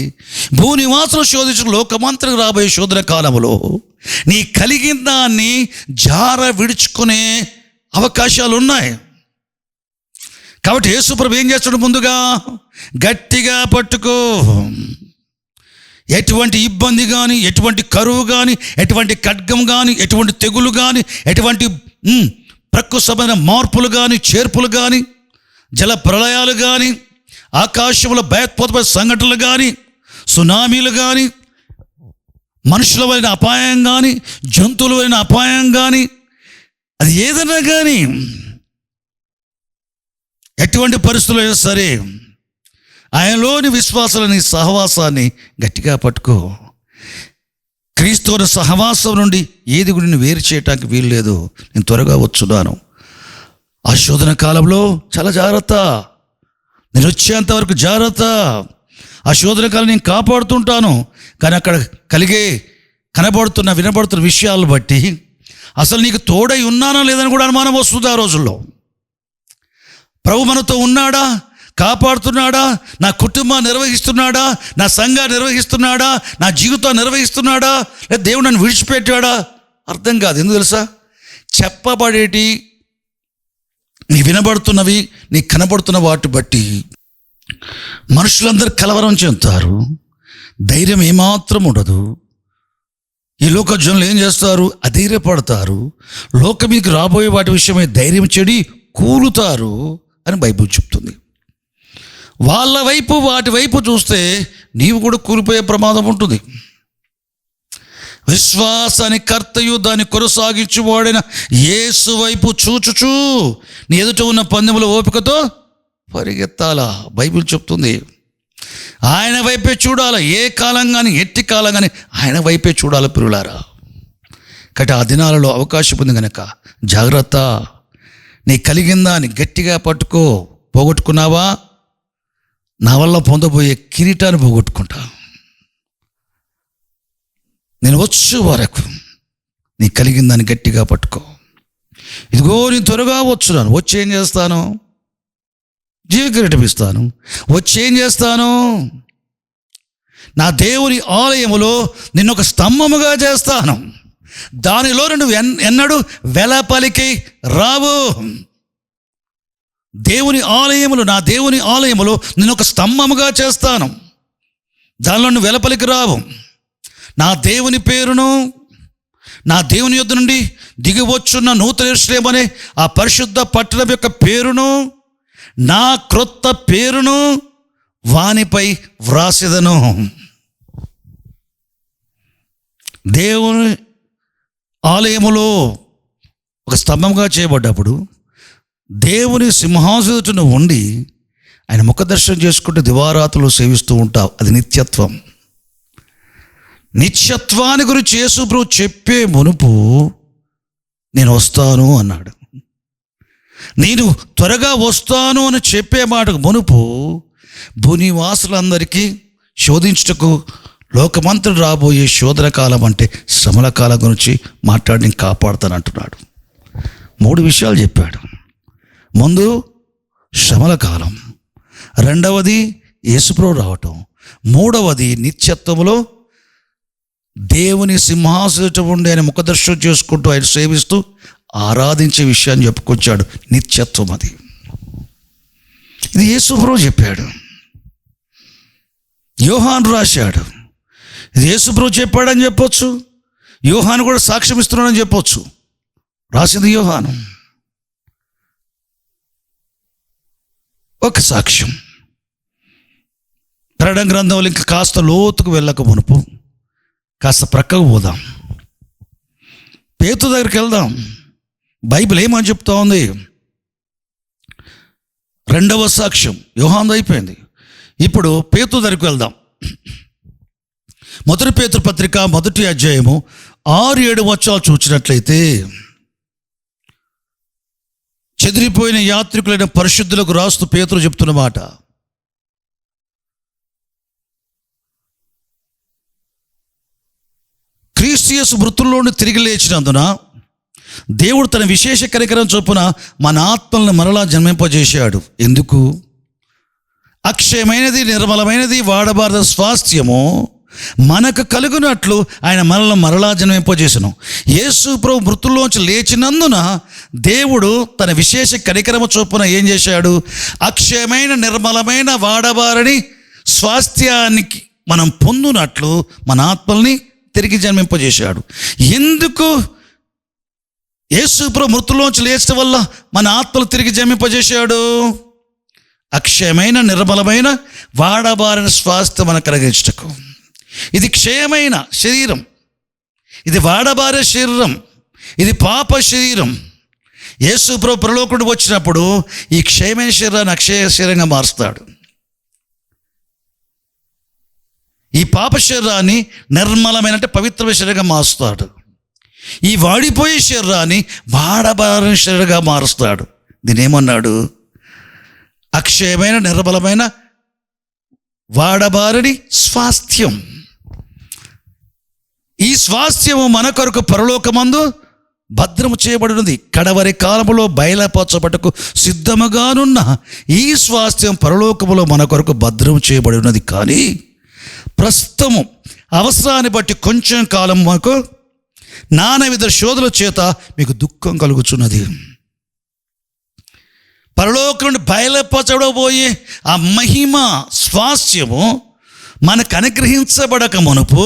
భూనివాసులు శోధించిన లోకమంతటికి రాబోయే శోధన కాలంలో నీ కలిగిన దాన్ని జార విడుచుకునే అవకాశాలు ఉన్నాయి. కాబట్టి యేసుప్రభు ఏం చేస్తాడు? ముందుగా గట్టిగా పట్టుకో. ఎటువంటి ఇబ్బంది కానీ, ఎటువంటి కరువు కానీ, ఎటువంటి ఖడ్గం కానీ, ఎటువంటి తెగులు కానీ, ఎటువంటి ప్రకృతిమైన మార్పులు కానీ, చేర్పులు కానీ, జల ప్రళయాలు కానీ, ఆకాశంలో భయోత్పాతమైన సంఘటనలు కానీ, సునామీలు కానీ, మనుషుల వలన అపాయం కానీ, జంతువుల వలన అపాయం కానీ, అది ఏదైనా కానీ, ఎటువంటి పరిస్థితులు అయినా సరే ఆయనలోని విశ్వాసాలని, సహవాసాన్ని గట్టిగా పట్టుకో. క్రీస్తువుని సహవాసం నుండి ఏది కూడా నేను వేరు చేయటానికి వీలు లేదు. నేను త్వరగా వచ్చున్నాను. ఆ శోధన కాలంలో చాలా జాగ్రత్త. నేను వచ్చేంతవరకు జాగ్రత్త. ఆ శోధన కాలం నేను కాపాడుతుంటాను. కానీ అక్కడ వినబడుతున్న విషయాలను బట్టి అసలు నీకు తోడై ఉన్నానా లేదని కూడా అనుమానం వస్తుంది. ఆ రోజుల్లో ప్రభు మనతో ఉన్నాడా, కాపాడుతున్నాడా, నా కుటుంబాన్ని నిర్వహిస్తున్నాడా, నా సంఘాన్ని నిర్వహిస్తున్నాడా, నా జీవితాన్ని నిర్వహిస్తున్నాడా, లేదా దేవుడు నన్ను విడిచిపెట్టాడా? అర్థం కాదు. ఎందుకు తెలుసా? చెప్పబడేటి, నీ వినబడుతున్నవి, నీ కనబడుతున్న వాటి బట్టి మనుషులందరూ కలవరం చెందుతారు. ధైర్యం ఏమాత్రం ఉండదు. ఈ లోక జనులు ఏం చేస్తారు? అధైర్యపడతారు. లోకం మీకు రాబోయే వాటి విషయమై ధైర్యం చెడి కూలుతారు అని బైబిల్ చెప్తుంది. వాళ్ళ వైపు, వాటి వైపు చూస్తే నీవు కూడా కూలిపోయే ప్రమాదం ఉంటుంది. విశ్వాసాన్ని కర్తయు దాన్ని కొనసాగించువాడైన యేసు వైపు చూచుచూ నీ ఎదుట ఉన్న పందెముల ఓపికతో పరిగెత్తాలా బైబిల్ చెప్తుంది. ఆయన వైపే చూడాలి. ఏ కాలం కానీ, ఎట్టి కాలం కానీ ఆయన వైపే చూడాలి పిల్లారా. కాబట్టి ఆ దినాలలో అవకాశం ఉంది కనుక జాగ్రత్త. నీ కలిగిందా అని గట్టిగా పట్టుకో. పోగొట్టుకున్నావా? నా వల్ల పొందబోయే కిరీటాన్ని పోగొట్టుకుంటా. నేను వచ్చే వరకు నీ కలిగిందాన్ని గట్టిగా పట్టుకో. ఇదిగో నేను త్వరగా వచ్చున్నాను. వచ్చి ఏం చేస్తాను? జీవ కిరీటం ఇస్తాను. వచ్చి ఏం చేస్తాను? నా దేవుని ఆలయములో నిన్ను ఒక స్తంభముగా చేస్తాను. దానిలో నువ్వు ఎన్నడూ వెలపలికి రావు. దేవుని ఆలయములు, నా దేవుని ఆలయములో నేను ఒక స్తంభముగా చేస్తాను. దానిలో నువ్వు వెలపలికి రావు. నా దేవుని పేరును, నా దేవుని యొద్ద నుండి దిగివచ్చున్న నూతన యెరూషలేము అనే ఆ పరిశుద్ధ పట్టణం యొక్క పేరును, నా క్రొత్త పేరును వానిపై వ్రాసెదను. దేవుని ఆలయములో ఒక స్తంభంగా చేయబడ్డప్పుడు దేవుని సింహాసనం ఉండి ఆయన ముఖదర్శనం చేసుకుంటూ దివారాత్రులు సేవిస్తూ ఉంటావు. అది నిత్యత్వం. నిత్యత్వాన్ని గురించి యేసు ప్రభు చెప్పే మునుపు నేను వస్తాను అన్నాడు. నేను త్వరగా వస్తాను అని చెప్పే మాటకు మునుపు భూనివాసులందరికీ శోధించుటకు లోకమంతటి రాబోయే శోధన కాలం అంటే శ్రమల కాలం గురించి మాట్లాడి నేను కాపాడుతాను అంటున్నాడు. 3 విషయాలు చెప్పాడు. ముందు శ్రమల కాలం, రెండవది యేసుప్రభు రావటం, మూడవది నిత్యత్వములో దేవుని సింహాసనం ఉండి ఆయన ముఖదర్శనం చేసుకుంటూ ఆయన సేవిస్తూ ఆరాధించే విషయాన్ని చెప్పుకొచ్చాడు. నిత్యత్వం అది. ఇది యేసుప్రభు చెప్పాడు, యోహాను రాశాడు. ఇది యేసుప్రభు చెప్పాడని చెప్పొచ్చు, యోహాను కూడా సాక్ష్యం ఇస్తున్నాడని చెప్పొచ్చు. రాసింది యోహాను. ఒక సాక్ష్యం. ప్రకటన గ్రంథంలో ఇంకా కాస్త లోతుకు వెళ్ళక మునుపు కాస్త ప్రక్కకు పోదాం, పేతురు దగ్గరికి వెళ్దాం. బైబిల్ ఏమని చెప్తా ఉంది? రెండవ సాక్ష్యం యోహాను అయిపోయింది. ఇప్పుడు పేతురు దగ్గరికి వెళ్దాం. మొదటి పేతురు పత్రిక 1వ అధ్యాయము 6-7 వచనాలు చూసినట్లయితే, చెదిరిపోయిన యాత్రికులైన పరిశుద్ధులకు రాస్తూ పేతురు చెప్తున్న మాట, క్రీస్తు యేసు మృతుల్లోని తిరిగి లేచినందున దేవుడు తన విశేష కనికరం చొప్పున మన ఆత్మలను మరలా జన్మింపజేశాడు. ఎందుకు? అక్షయమైనది, నిర్మలమైనది, వాడబారద స్వాస్థ్యము మనకు కలుగునట్లు ఆయన మనల్ని మరలా జన్మింపజేసెను. యేసు ప్రభు మృతుల్లోంచి లేచినందున దేవుడు తన విశేష కనికరము చొప్పున ఏం చేశాడు? అక్షయమైన, నిర్మలమైన, వాడబారని స్వాస్థ్యానికి మనం పొందునట్లు మన ఆత్మల్ని తిరిగి జన్మింపజేశాడు. ఎందుకు? యేసు ప్రభు మృతుల్లోంచి లేచడం వల్ల మన ఆత్మలు తిరిగి జన్మింపజేశాడు. అక్షయమైన, నిర్మలమైన, వాడబారిన స్వాస్థ్యం మనకు కలిగించటకు. ఇది క్షయమైన శరీరం, ఇది వాడబారే శరీరం, ఇది పాప శరీరం. యేసు ప్రభు పరలోకుడు వచ్చినప్పుడు ఈ క్షయమైన శరీరాన్ని అక్షయ శరీరంగా మారుస్తాడు. ఈ పాప శరీరాన్ని నిర్మలమైన అంటే పవిత్రమైన శరీరంగా మారుస్తాడు. ఈ వాడిపోయే శరీరాన్ని వాడబారిన శరీరంగా మారుస్తాడు. దీని ఏమన్నాడు? అక్షయమైన, నిర్మలమైన, వాడబారని స్వాస్థ్యం. ఈ స్వాస్థ్యము మన కొరకు పరలోకమందు భద్రము చేయబడినది. కడవరి కాలములో బయలుపరచబడకు సిద్ధముగానున్న ఈ స్వాస్థ్యం పరలోకములో మన కొరకు భద్రము చేయబడి ఉన్నది. కానీ ప్రస్తుతము అవసరాన్ని బట్టి కొంచెం కాలం మాకు నానావిధ శోధల చేత మీకు దుఃఖం కలుగుచున్నది. పరలోకం నుండి బయలుపరచబడబోయే ఆ మహిమ స్వాస్థ్యము మనకు అనుగ్రహించబడక మునుపు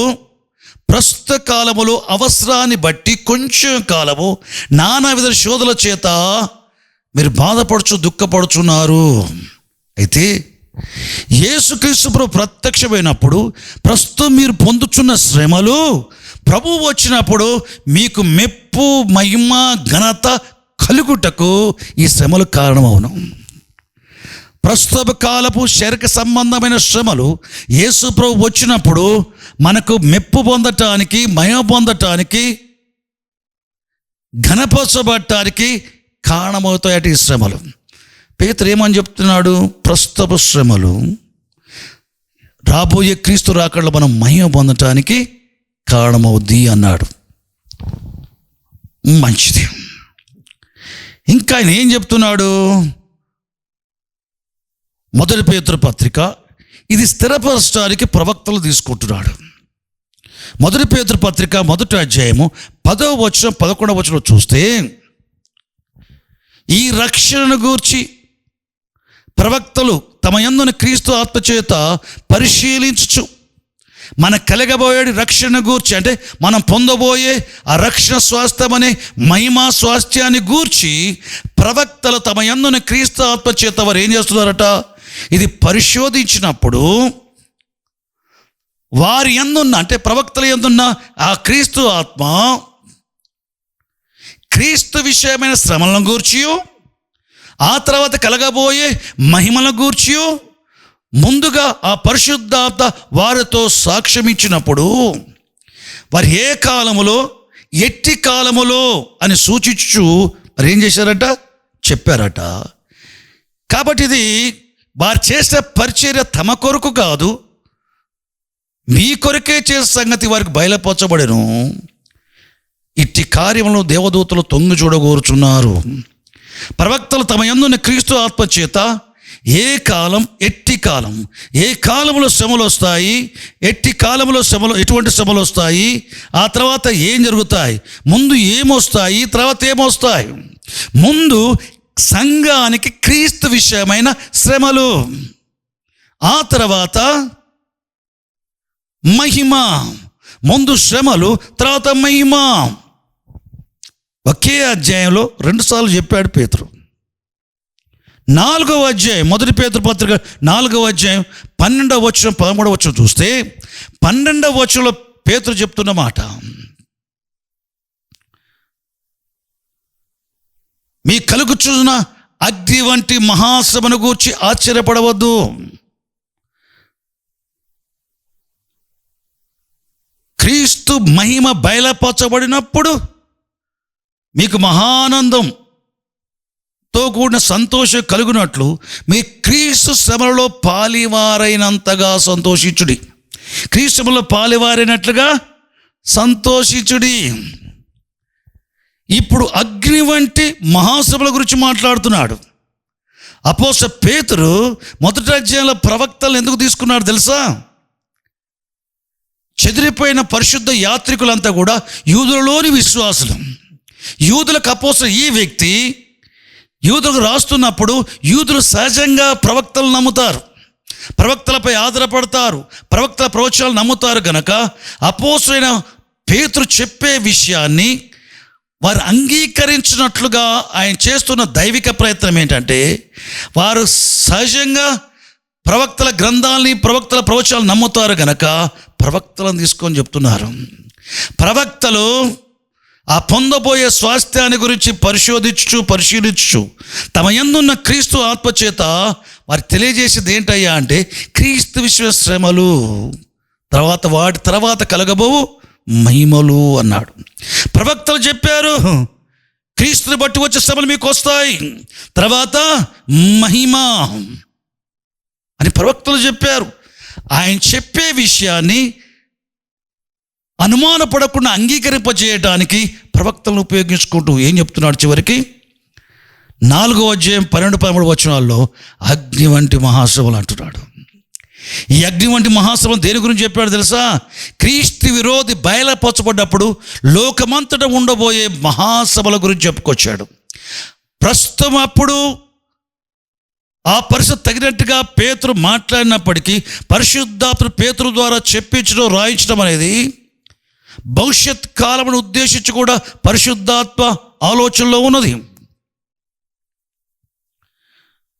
ప్రస్తుత కాలములో అవసరాన్ని బట్టి కొంచెం కాలము నానావిధ శోధల చేత మీరు దుఃఖపడుచున్నారు. అయితే యేసుక్రీస్తు ప్రభు ప్రత్యక్షమైనప్పుడు ప్రస్తుతం మీరు పొందుచున్న శ్రమలు ప్రభువు వచ్చినప్పుడు మీకు మెప్పు, మహిమ, ఘనత కలుగుటకు ఈ శ్రమలు కారణమవును. ప్రస్తుత కాలపు శరీర సంబంధమైన శ్రమలు యేసు ప్రభు వచ్చినప్పుడు మనకు మెప్పు పొందటానికి, మహిమ పొందటానికి, ఘనపరచబడటానికి కారణమవుతాయట ఈ శ్రమలు. పేతురు ఏమని చెప్తున్నాడు? ప్రస్తుత శ్రమలు రాబోయే క్రీస్తు రాకడలో మనం మహిమ పొందటానికి కారణమవుద్ది అన్నాడు. మంచిది. ఇంకా ఆయన ఏం చెప్తున్నాడు? మొదటి పేతురు పత్రిక ఇది స్థిరపరచడానికి ప్రవక్తలు తీసుకుంటున్నాడు. మొదటి పేతురు పత్రిక 1వ అధ్యాయము 10వ వచనం 11వ వచనం చూస్తే, ఈ రక్షణను గూర్చి ప్రవక్తలు తమ యందున క్రీస్తు ఆత్మచేత పరిశీలించుచు మన కలగబోయే రక్షణ గూర్చి, అంటే మనం పొందబోయే ఆ రక్షణ స్వాస్థ్యం అనే మహిమా స్వాస్థ్యాన్ని గూర్చి ప్రవక్తలు తమ యందున క్రీస్తు ఆత్మచేత వారు ఏం చేస్తున్నారట? ఇది పరిశోధించినప్పుడు వారి యందున్న, అంటే ప్రవక్తల యందున్న ఆ క్రీస్తు ఆత్మ క్రీస్తు విషయమైన శ్రమలను గూర్చి, ఆ తర్వాత కలగబోయే మహిమల గూర్చి ముందుగా ఆ పరిశుద్ధాత్మ వారితో సాక్ష్యం ఇచ్చినప్పుడు వారు ఏ కాలములో, ఎట్టి కాలములో అని సూచించు మరి ఏం చేశారట? చెప్పారట. కాబట్టి ఇది వారు చేసే పరిచర్య తమ కొరకు కాదు, మీ కొరకే చేసే సంగతి వారికి బయలుపరచబడెను. ఇట్టి కార్యములను దేవదూతలు తొంగి చూడగోరుచున్నారు. ప్రవక్తలు తమ యందున్న క్రీస్తు ఆత్మ చేత ఏ కాలం, ఎట్టి కాలం, ఏ కాలంలో శ్రమలు వస్తాయి, ఎట్టి కాలంలో ఎటువంటి శ్రమలు వస్తాయి, ఆ తర్వాత ఏం జరుగుతాయి, ముందు ఏమొస్తాయి, తర్వాత ఏమొస్తాయి. ముందు సంఘానికి క్రీస్తు విషయమైన శ్రమలు, ఆ తర్వాత మహిమ. ముందు శ్రమలు, తర్వాత మహిమ. ఒకే అధ్యాయంలో 2 సార్లు చెప్పాడు పేతురు. 4వ అధ్యాయం, 1 పేతురు పత్రిక 4వ అధ్యాయం 12వ వచనం 13వ వచనం చూస్తే 12వ వచనంలో పేతురు చెప్తున్న మాట, మీ కలుగుచున్న అగ్ని వంటి మహాశ్రమను గూర్చి ఆశ్చర్యపడవద్దు. క్రీస్తు మహిమ బయలుపరచబడినప్పుడు మీకు మహానందంతో కూడిన సంతోషం కలుగునట్లు మీ క్రీస్తు శ్రమలలో పాలివారైనంతగా సంతోషించుడి. క్రీస్తు శ్రమలో పాలివారైనట్లుగా సంతోషించుడి. ఇప్పుడు అగ్ని వంటి మహాశ్రమల గురించి మాట్లాడుతున్నాడు. అపోస్తలుడైన పేతురు మొదటి అధ్యాయంలో ప్రవక్తలను ఎందుకు తీసుకున్నాడు తెలుసా? చెదిరిపోయిన పరిశుద్ధ యాత్రికులంతా కూడా యూదులలోని విశ్వాసులు. యూదులకు అపోస్తలుడు ఈ వ్యక్తి యూదులకు రాస్తున్నప్పుడు యూదులు సహజంగా ప్రవక్తలు నమ్ముతారు, ప్రవక్తలపై ఆధారపడతారు, ప్రవక్తల ప్రవచనాలు నమ్ముతారు గనక అపోస్తలుడైన పేతురు చెప్పే విషయాన్ని వారు అంగీకరించినట్లుగా ఆయన చేస్తున్న దైవిక ప్రయత్నం ఏంటంటే, వారు సహజంగా ప్రవక్తల గ్రంథాలని, ప్రవక్తల ప్రవచనాలు నమ్ముతారు గనక ప్రవక్తలను తీసుకొని చెప్తున్నారు. ప్రవక్తలు ఆ పొందబోయే స్వాస్థ్యాన్ని గురించి పరిశీలించు తమ యందున్న క్రీస్తు ఆత్మచేత వారికి తెలియజేసేది ఏంటయ్యా అంటే, క్రీస్తు విశ్వ శ్రమలు, వాటి తర్వాత కలగబోవు మహిమలు అన్నాడు. ప్రవక్తలు చెప్పారు, క్రీస్తుని బట్టి వచ్చే శ్రమలు మీకు వస్తాయి, తర్వాత మహిమ అని ప్రవక్తలు చెప్పారు. ఆయన చెప్పే విషయాన్ని అనుమానపడకుండా అంగీకరింపజేయడానికి ప్రవక్తలను ఉపయోగించుకుంటూ ఏం చెప్తున్నాడు చివరికి 4వ అధ్యాయం 12-13 వచనాల్లో అగ్ని వంటి మహాశ్రమలు అంటున్నాడు. ఈ అగ్ని వంటి మహాశ్రమం దేని గురించి చెప్పాడు తెలుసా? క్రీస్తు విరోధి బయలుపరచబడ్డప్పుడు లోకమంతటా ఉండబోయే మహాసభల గురించి చెప్పుకొచ్చాడు. ప్రస్తుతం అప్పుడు ఆ పరిస్థితి తగినట్టుగా పేతురు మాట్లాడినప్పటికీ పరిశుద్ధాత్మ పేతురు ద్వారా చెప్పించడం, రాయించడం అనేది భవిష్యత్ కాలమును ఉద్దేశించి కూడా పరిశుద్ధాత్మ ఆలోచనలో ఉన్నది.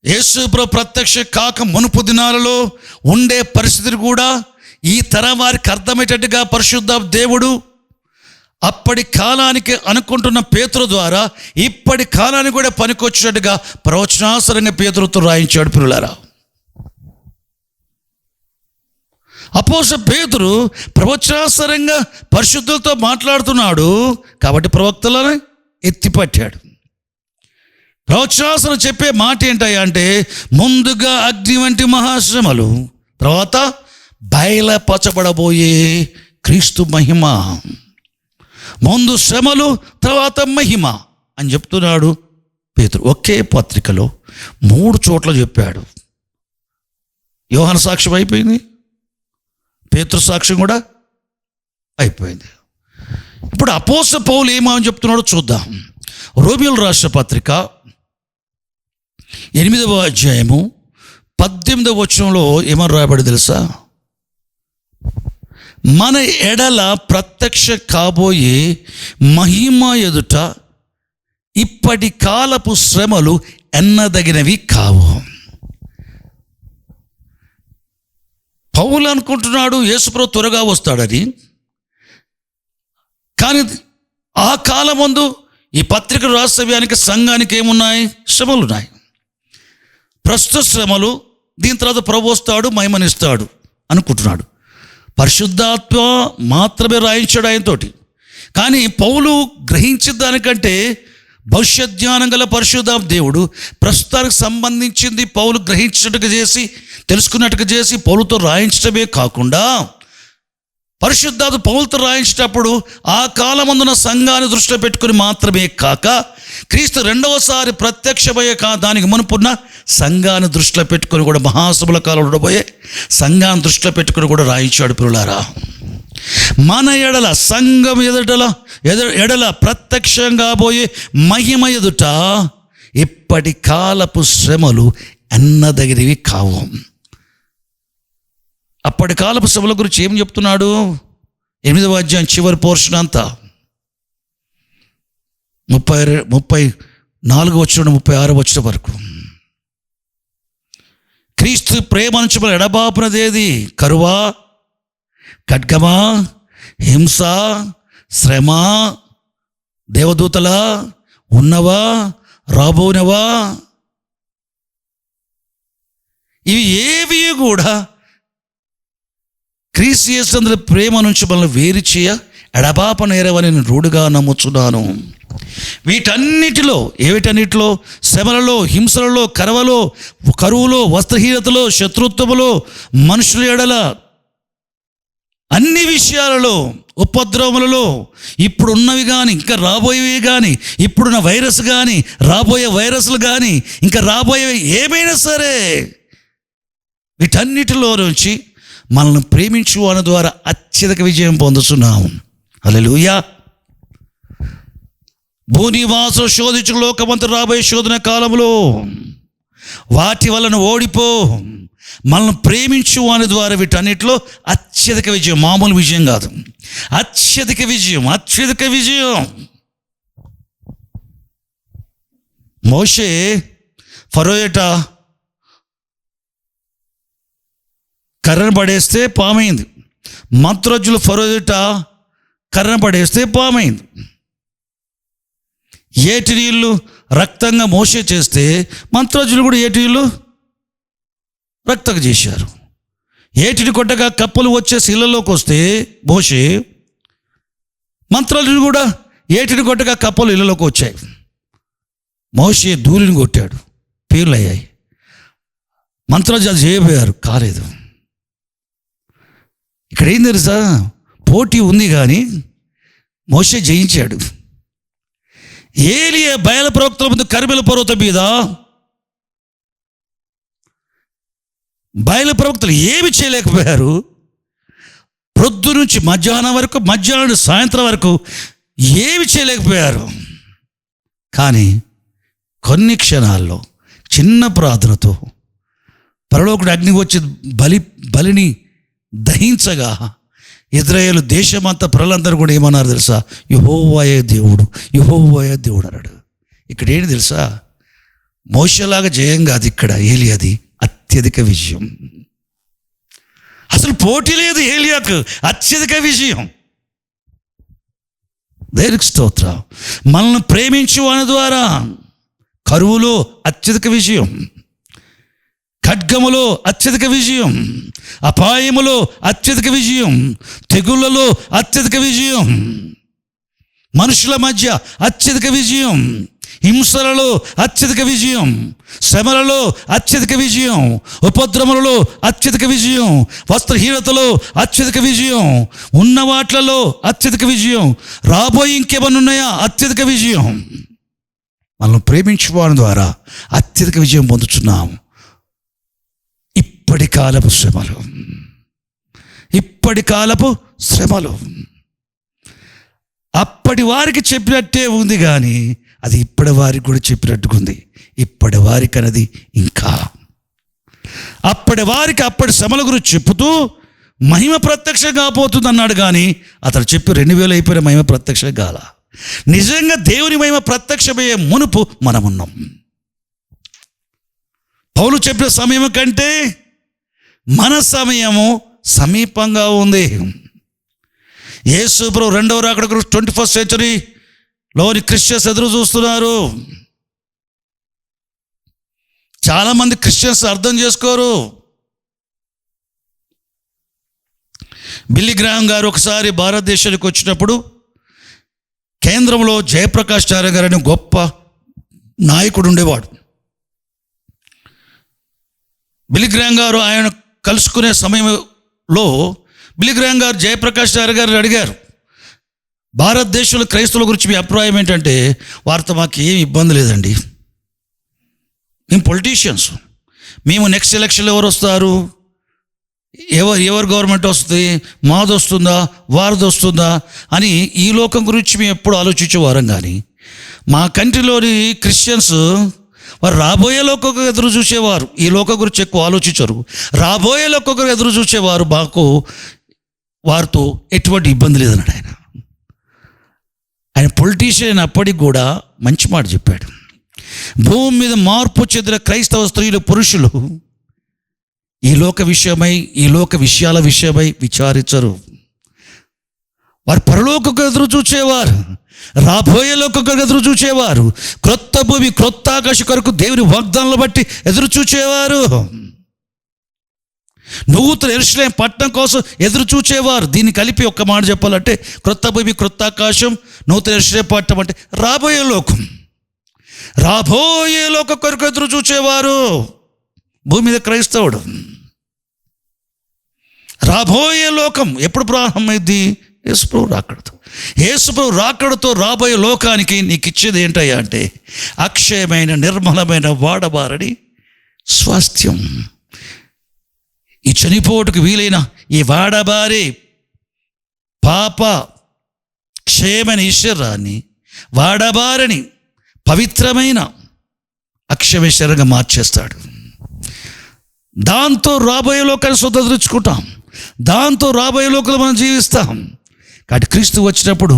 యేసుప్రభు ప్రత్యక్ష కాక మునుపు దినాలలో ఉండే పరిస్థితిని కూడా ఈ తరం వారికి అర్థమయ్యేటట్టుగా పరిశుద్ధాత్మ దేవుడు అప్పటి కాలానికి అనుకుంటున్న పేతురు ద్వారా ఇప్పటి కాలానికి కూడా పనికొచ్చినట్టుగా ప్రవచనాసరంగా పేతురుతో రాయించాడు. పిల్లలారా, అపోస్తలుడైన పేతురు ప్రవచనాసరంగా పరిశుద్ధులతో మాట్లాడుతున్నాడు కాబట్టి ప్రవక్తలను ఎత్తిపట్టాడు. ప్రవచనాసనం చెప్పే మాట ఏంటయ్యా అంటే, ముందుగా అగ్ని వంటి మహాశ్రమలు, తర్వాత బయలుపరచబడబోయే క్రీస్తు మహిమ. ముందు శ్రమలు, తర్వాత మహిమ అని చెప్తున్నాడు పేతురు. ఒకే పత్రికలో 3 చోట్ల చెప్పాడు. యోహాను సాక్ష్యం అయిపోయింది, పేతురు సాక్ష్యం కూడా అయిపోయింది. ఇప్పుడు అపోస్తలుడైన పౌలు ఏమని చెప్తున్నాడో చూద్దాం. రోమీయులకు రాసిన పత్రిక 8వ అధ్యాయము 18వ వచనంలో ఏమని రాయబడి తెలుసా? మన ఎడల ప్రత్యక్ష కాబోయే మహిమ ఎదుట ఇప్పటి కాలపు శ్రమలు ఎన్నదగినవి కావు. పౌలు అనుకుంటున్నాడు యేసుప్రభు త్వరగా వస్తాడని, కానీ ఆ కాలం ముందు ఈ పత్రిక రాసవ్యానికి సంఘానికి ఏమున్నాయి? శ్రమలు ఉన్నాయి. ప్రస్తుత శ్రమలు, దీని తర్వాత ప్రభు వస్తాడు, మహిమనిస్తాడు అనుకుంటున్నాడు. పరిశుద్ధాత్మ మాత్రమే రాయించాడు ఆయనతోటి. కానీ పౌలు గ్రహించిన దానికంటే భవిష్యత్ జ్ఞానం గల పరిశుద్ధాత్మ దేవుడు ప్రస్తుతానికి సంబంధించింది పౌలు గ్రహించినట్టుగా చేసి, తెలుసుకున్నట్టుగా చేసి పౌలుతో రాయించడమే కాకుండా పరిశుద్ధాత్మ పౌలుతో రాయించేటప్పుడు ఆ కాలమందున సంఘాన్ని దృష్టిలో పెట్టుకుని మాత్రమే కాక క్రీస్తు రెండవసారి ప్రత్యక్షమయ్యే దానికి మునుపున్న సంఘాన్ని దృష్టిలో పెట్టుకుని కూడా, మహాసభల కాలంలో ఉండబోయే సంఘాన్ని దృష్టిలో పెట్టుకుని కూడా రాయించాడు. పిల్లారా, మన ఎడల సంఘం ఎడల ప్రత్యక్షంగా పోయే మహిమ ఎదుట ఇప్పటి కాలపు శ్రమలు ఎన్నదగినవి కావు. అప్పటి కాలపు శ్రమల గురించి ఏం చెప్తున్నాడు? 8వ అధ్యాయం చివరి పోర్షన్ అంతా 34 వచ్చిన 36 వచ్చిన వరకు. క్రీస్తు ప్రేమ నుంచి మనం ఎడబాపునదేది? కరువా, ఖడ్గమా, హింస, శ్రమ, దేవదూతలా, ఉన్నవా, రాబోనవా? ఇవి ఏవి కూడా క్రీస్తు యేసునందు ప్రేమ నుంచి మనల్ని వేరు చేయ ఎడబాప నేరవని నేను రూఢిగా నమ్ముచున్నాను. వీటన్నిటిలో శ్రమలలో, హింసలలో, కరువులో, వస్త్రహీనతలో, శత్రుత్వములో, మనుషుల ఎడల, అన్ని విషయాలలో, ఉపద్రవములలో, ఇప్పుడున్నవి కానీ ఇంకా రాబోయేవి కానీ, ఇప్పుడున్న వైరస్ కానీ రాబోయే వైరస్లు కానీ ఇంకా రాబోయేవి ఏమైనా సరే, వీటన్నిటిలో నుంచి మనల్ని ప్రేమించు వాని ద్వారా అత్యధిక విజయం పొందుతున్నాము. హల్లెలూయా. భూనివాసులు శోధించు లోకమంతా రాబోయే శోధన కాలంలో వాటి వలన ఓడిపో మనల్ని ప్రేమించు వాని ద్వారా వీటన్నిటిలో అత్యధిక విజయం, మామూలు విజయం కాదు, అత్యధిక విజయం. మోషే ఫరో ఎట కర్రను పడేస్తే పామైంది, మంత్రజ్ఞులు ఫరో ఎట కర్రను పడేస్తే పామైంది. ఏటి నీళ్ళు రక్తంగా మోషే చేస్తే మంత్రజ్ఞులు కూడా ఏటి నీళ్ళు రక్తంగా చేశారు. ఏటిని కొట్టగా కప్పలు వచ్చేసి ఇళ్లలోకి వస్తే మోషే, మంత్రజ్ఞులు కూడా ఏటిని కొట్టగా కప్పలు ఇళ్లలోకి వచ్చాయి. మోషే ధూళిని కొట్టాడు, పేర్లు అయ్యాయి. మంత్రజ్ఞులు చేయబోయారు, కాలేదు. ఇక్కడ ఏం తెలుసా? పోటీ ఉంది కానీ మోషే జయించాడు. ఏలియా బయలు ప్రవక్తల ముందు కర్మెలు పర్వతం మీద బయలు ప్రవక్తలు ఏమి చేయలేకపోయారు. ప్రొద్దు నుంచి మధ్యాహ్నం వరకు, మధ్యాహ్నం నుండి సాయంత్రం వరకు ఏమి చేయలేకపోయారు. కానీ కొన్ని క్షణాల్లో చిన్న ప్రార్థనతో పరలోకుడు అగ్ని వచ్చి బలిని దహించగా ఇజ్రాయేలు దేశమంతా ప్రజలందరూ కూడా ఏమన్నారు తెలుసా? యెహోవాయే దేవుడు అన్నాడు. ఇక్కడ ఏంటి తెలుసా? మోషేలాగా జయం కాదు, ఇక్కడ ఏలియాది అత్యధిక విజయం. అసలు పోటీ లేదు ఏలియాకు, అత్యధిక విజయం. దేవునికి స్తోత్రం. మనల్ని ప్రేమించు వాని ద్వారా కరువులో అత్యధిక విజయం, ఖడ్గములో అత్యధిక విజయం, అపాయములో అత్యధిక విజయం, తెగుళ్ళలో అత్యధిక విజయం, మనుషుల మధ్య అత్యధిక విజయం, హింసలలో అత్యధిక విజయం, శ్రమలలో అత్యధిక విజయం, ఉపద్రవములలో అత్యధిక విజయం, వస్త్రహీనతలో అత్యధిక విజయం, ఉన్న వాట్లలో అత్యధిక విజయం, రాబోయే ఇంకేమన్నా ఉన్నాయా? అత్యధిక విజయం. మనల్ని ప్రేమించుకోవడం ద్వారా అత్యధిక విజయం పొందుతున్నాం. ఇప్పటి కాలపు శ్రమలు అప్పటి వారికి చెప్పినట్టే ఉంది, కానీ అది ఇప్పటి వారికి కూడా చెప్పినట్టుకుంది. ఇప్పటి వారికి అనేది ఇంకా అప్పటి వారికి అప్పటి శ్రమల గురించి చెప్పుతూ మహిమ ప్రత్యక్షం కాబోతుంది అన్నాడు. కానీ అతడు చెప్పి 2000 అయిపోయిన మహిమ ప్రత్యక్షం కాల. నిజంగా దేవుని మహిమ ప్రత్యక్షమయ్యే మునుపు మనమున్నాం. పౌలు చెప్పిన సమయం కంటే మన సమయము సమీపంగా ఉంది. యేసు ప్రభు రెండవ రాకడ 21st సెంచరీలోని క్రిస్టియన్స్ ఎదురు చూస్తున్నారు. చాలామంది క్రిస్టియన్స్ అర్థం చేసుకోరు. బిల్లీ గ్రాహం గారు ఒకసారి భారతదేశానికి వచ్చినప్పుడు కేంద్రంలో జయప్రకాష్ చార్య గారు అనే గొప్ప నాయకుడు ఉండేవాడు. బిల్లీ గ్రాహం గారు ఆయన కలుసుకునే సమయంలో బిలిగ్రామ్ గారు జయప్రకాష్ గారు అడిగారు, భారతదేశంలో క్రైస్తవుల గురించి మీ అభిప్రాయం ఏంటంటే, వారితో మాకు ఏం ఇబ్బంది లేదండి, మేము పొలిటీషియన్స్, మేము నెక్స్ట్ ఎలక్షన్లో ఎవరు వస్తారు, ఎవరు గవర్నమెంట్ వస్తుంది, మాది వస్తుందా వారిది వస్తుందా అని ఈ లోకం గురించి మేము ఎప్పుడు ఆలోచించేవారం. కానీ మా కంట్రీలోని క్రిస్టియన్స్ వారు రాబోయే లోకం ఎదురు చూసేవారు, ఈ లోకం గురించి ఎక్కువ ఆలోచించరు. రాబోయే లోకం ఎదురు చూసేవారు, మాకు వారితో ఎటువంటి ఇబ్బంది లేదన్నాడు ఆయన. ఆయన పొలిటీషియన్ అప్పటికి కూడా మంచి మాట చెప్పాడు. భూమి మీద మార్పు చెందిన క్రైస్తవ స్త్రీలు పురుషులు ఈ లోక విషయమై, ఈ లోక విషయాల విషయమై విచారించరు. వారు పరలోకకు ఎదురు చూచేవారు, రాబోయే లోకకు ఎదురు చూచేవారు, క్రొత్త భూమి క్రొత్త ఆకాశ కొరకు దేవుని వాగ్దానాలను బట్టి ఎదురు చూచేవారు, నూతన యెరూషలేము పట్టణం కోసం ఎదురు చూచేవారు. దీన్ని కలిపి ఒక్క మాట చెప్పాలంటే, క్రొత్త భూమి క్రొత్త ఆకాశం, నూతన యెరూషలేము పట్టణం అంటే రాబోయే లోకం. రాబోయే లోక కొరకు ఎదురు చూచేవారు భూమి మీద క్రైస్తవుడు. రాబోయే లోకం ఎప్పుడు ప్రారంభమైంది? యేసుప్రభు రాకడతో. యేసుప్రభు రాకడతో రాబోయే లోకానికి నీకు ఇచ్చేది ఏంటయ్యా అంటే, అక్షయమైన నిర్మలమైన వాడబారని స్వాస్థ్యం. ఈ చనిపోటుకు వీలైన ఈ వాడబారి పాప క్షయమైన ఈశ్వరాన్ని వాడబారని పవిత్రమైన అక్షయమైన శరీరంగా మార్చేస్తాడు. దాంతో రాబోయే లోకాన్ని స్వతంత్రించుకుంటాం, దాంతో రాబోయే లోకంలో మనం జీవిస్తాం. కాబట్టి క్రీస్తు వచ్చినప్పుడు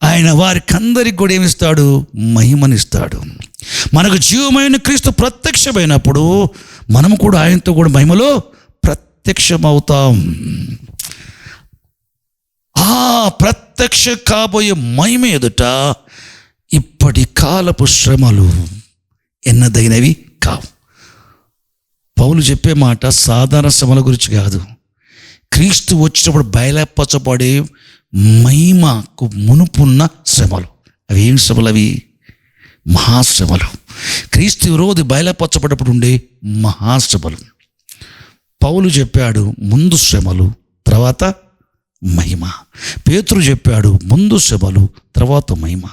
ఆయన వారికి అందరికి కూడా ఏమిస్తాడు? మహిమనిస్తాడు. మనకు జీవమైన క్రీస్తు ప్రత్యక్షమైనప్పుడు మనము కూడా ఆయనతో కూడా మహిమలో ప్రత్యక్షమవుతాం. ఆ ప్రత్యక్ష కాబోయే మహిమ ఎదుట ఇప్పటి కాలపు శ్రమలు ఎన్నదైనవి కావు. పౌలు చెప్పే మాట సాధారణ శ్రమల గురించి కాదు, క్రీస్తు వచ్చినప్పుడు బయలుపరచబడే మహిమకు మునుపున్న శ్రమలు. అవి ఏం శ్రమలు? అవి మహాశ్రమలు. క్రీస్తు విరోధి బయలుపరచబడినప్పుడు ఉండే మహాశ్రమలు. పౌలు చెప్పాడు ముందు శ్రమలు తర్వాత మహిమ. పేతురు చెప్పాడు ముందు శ్రమలు తర్వాత మహిమ.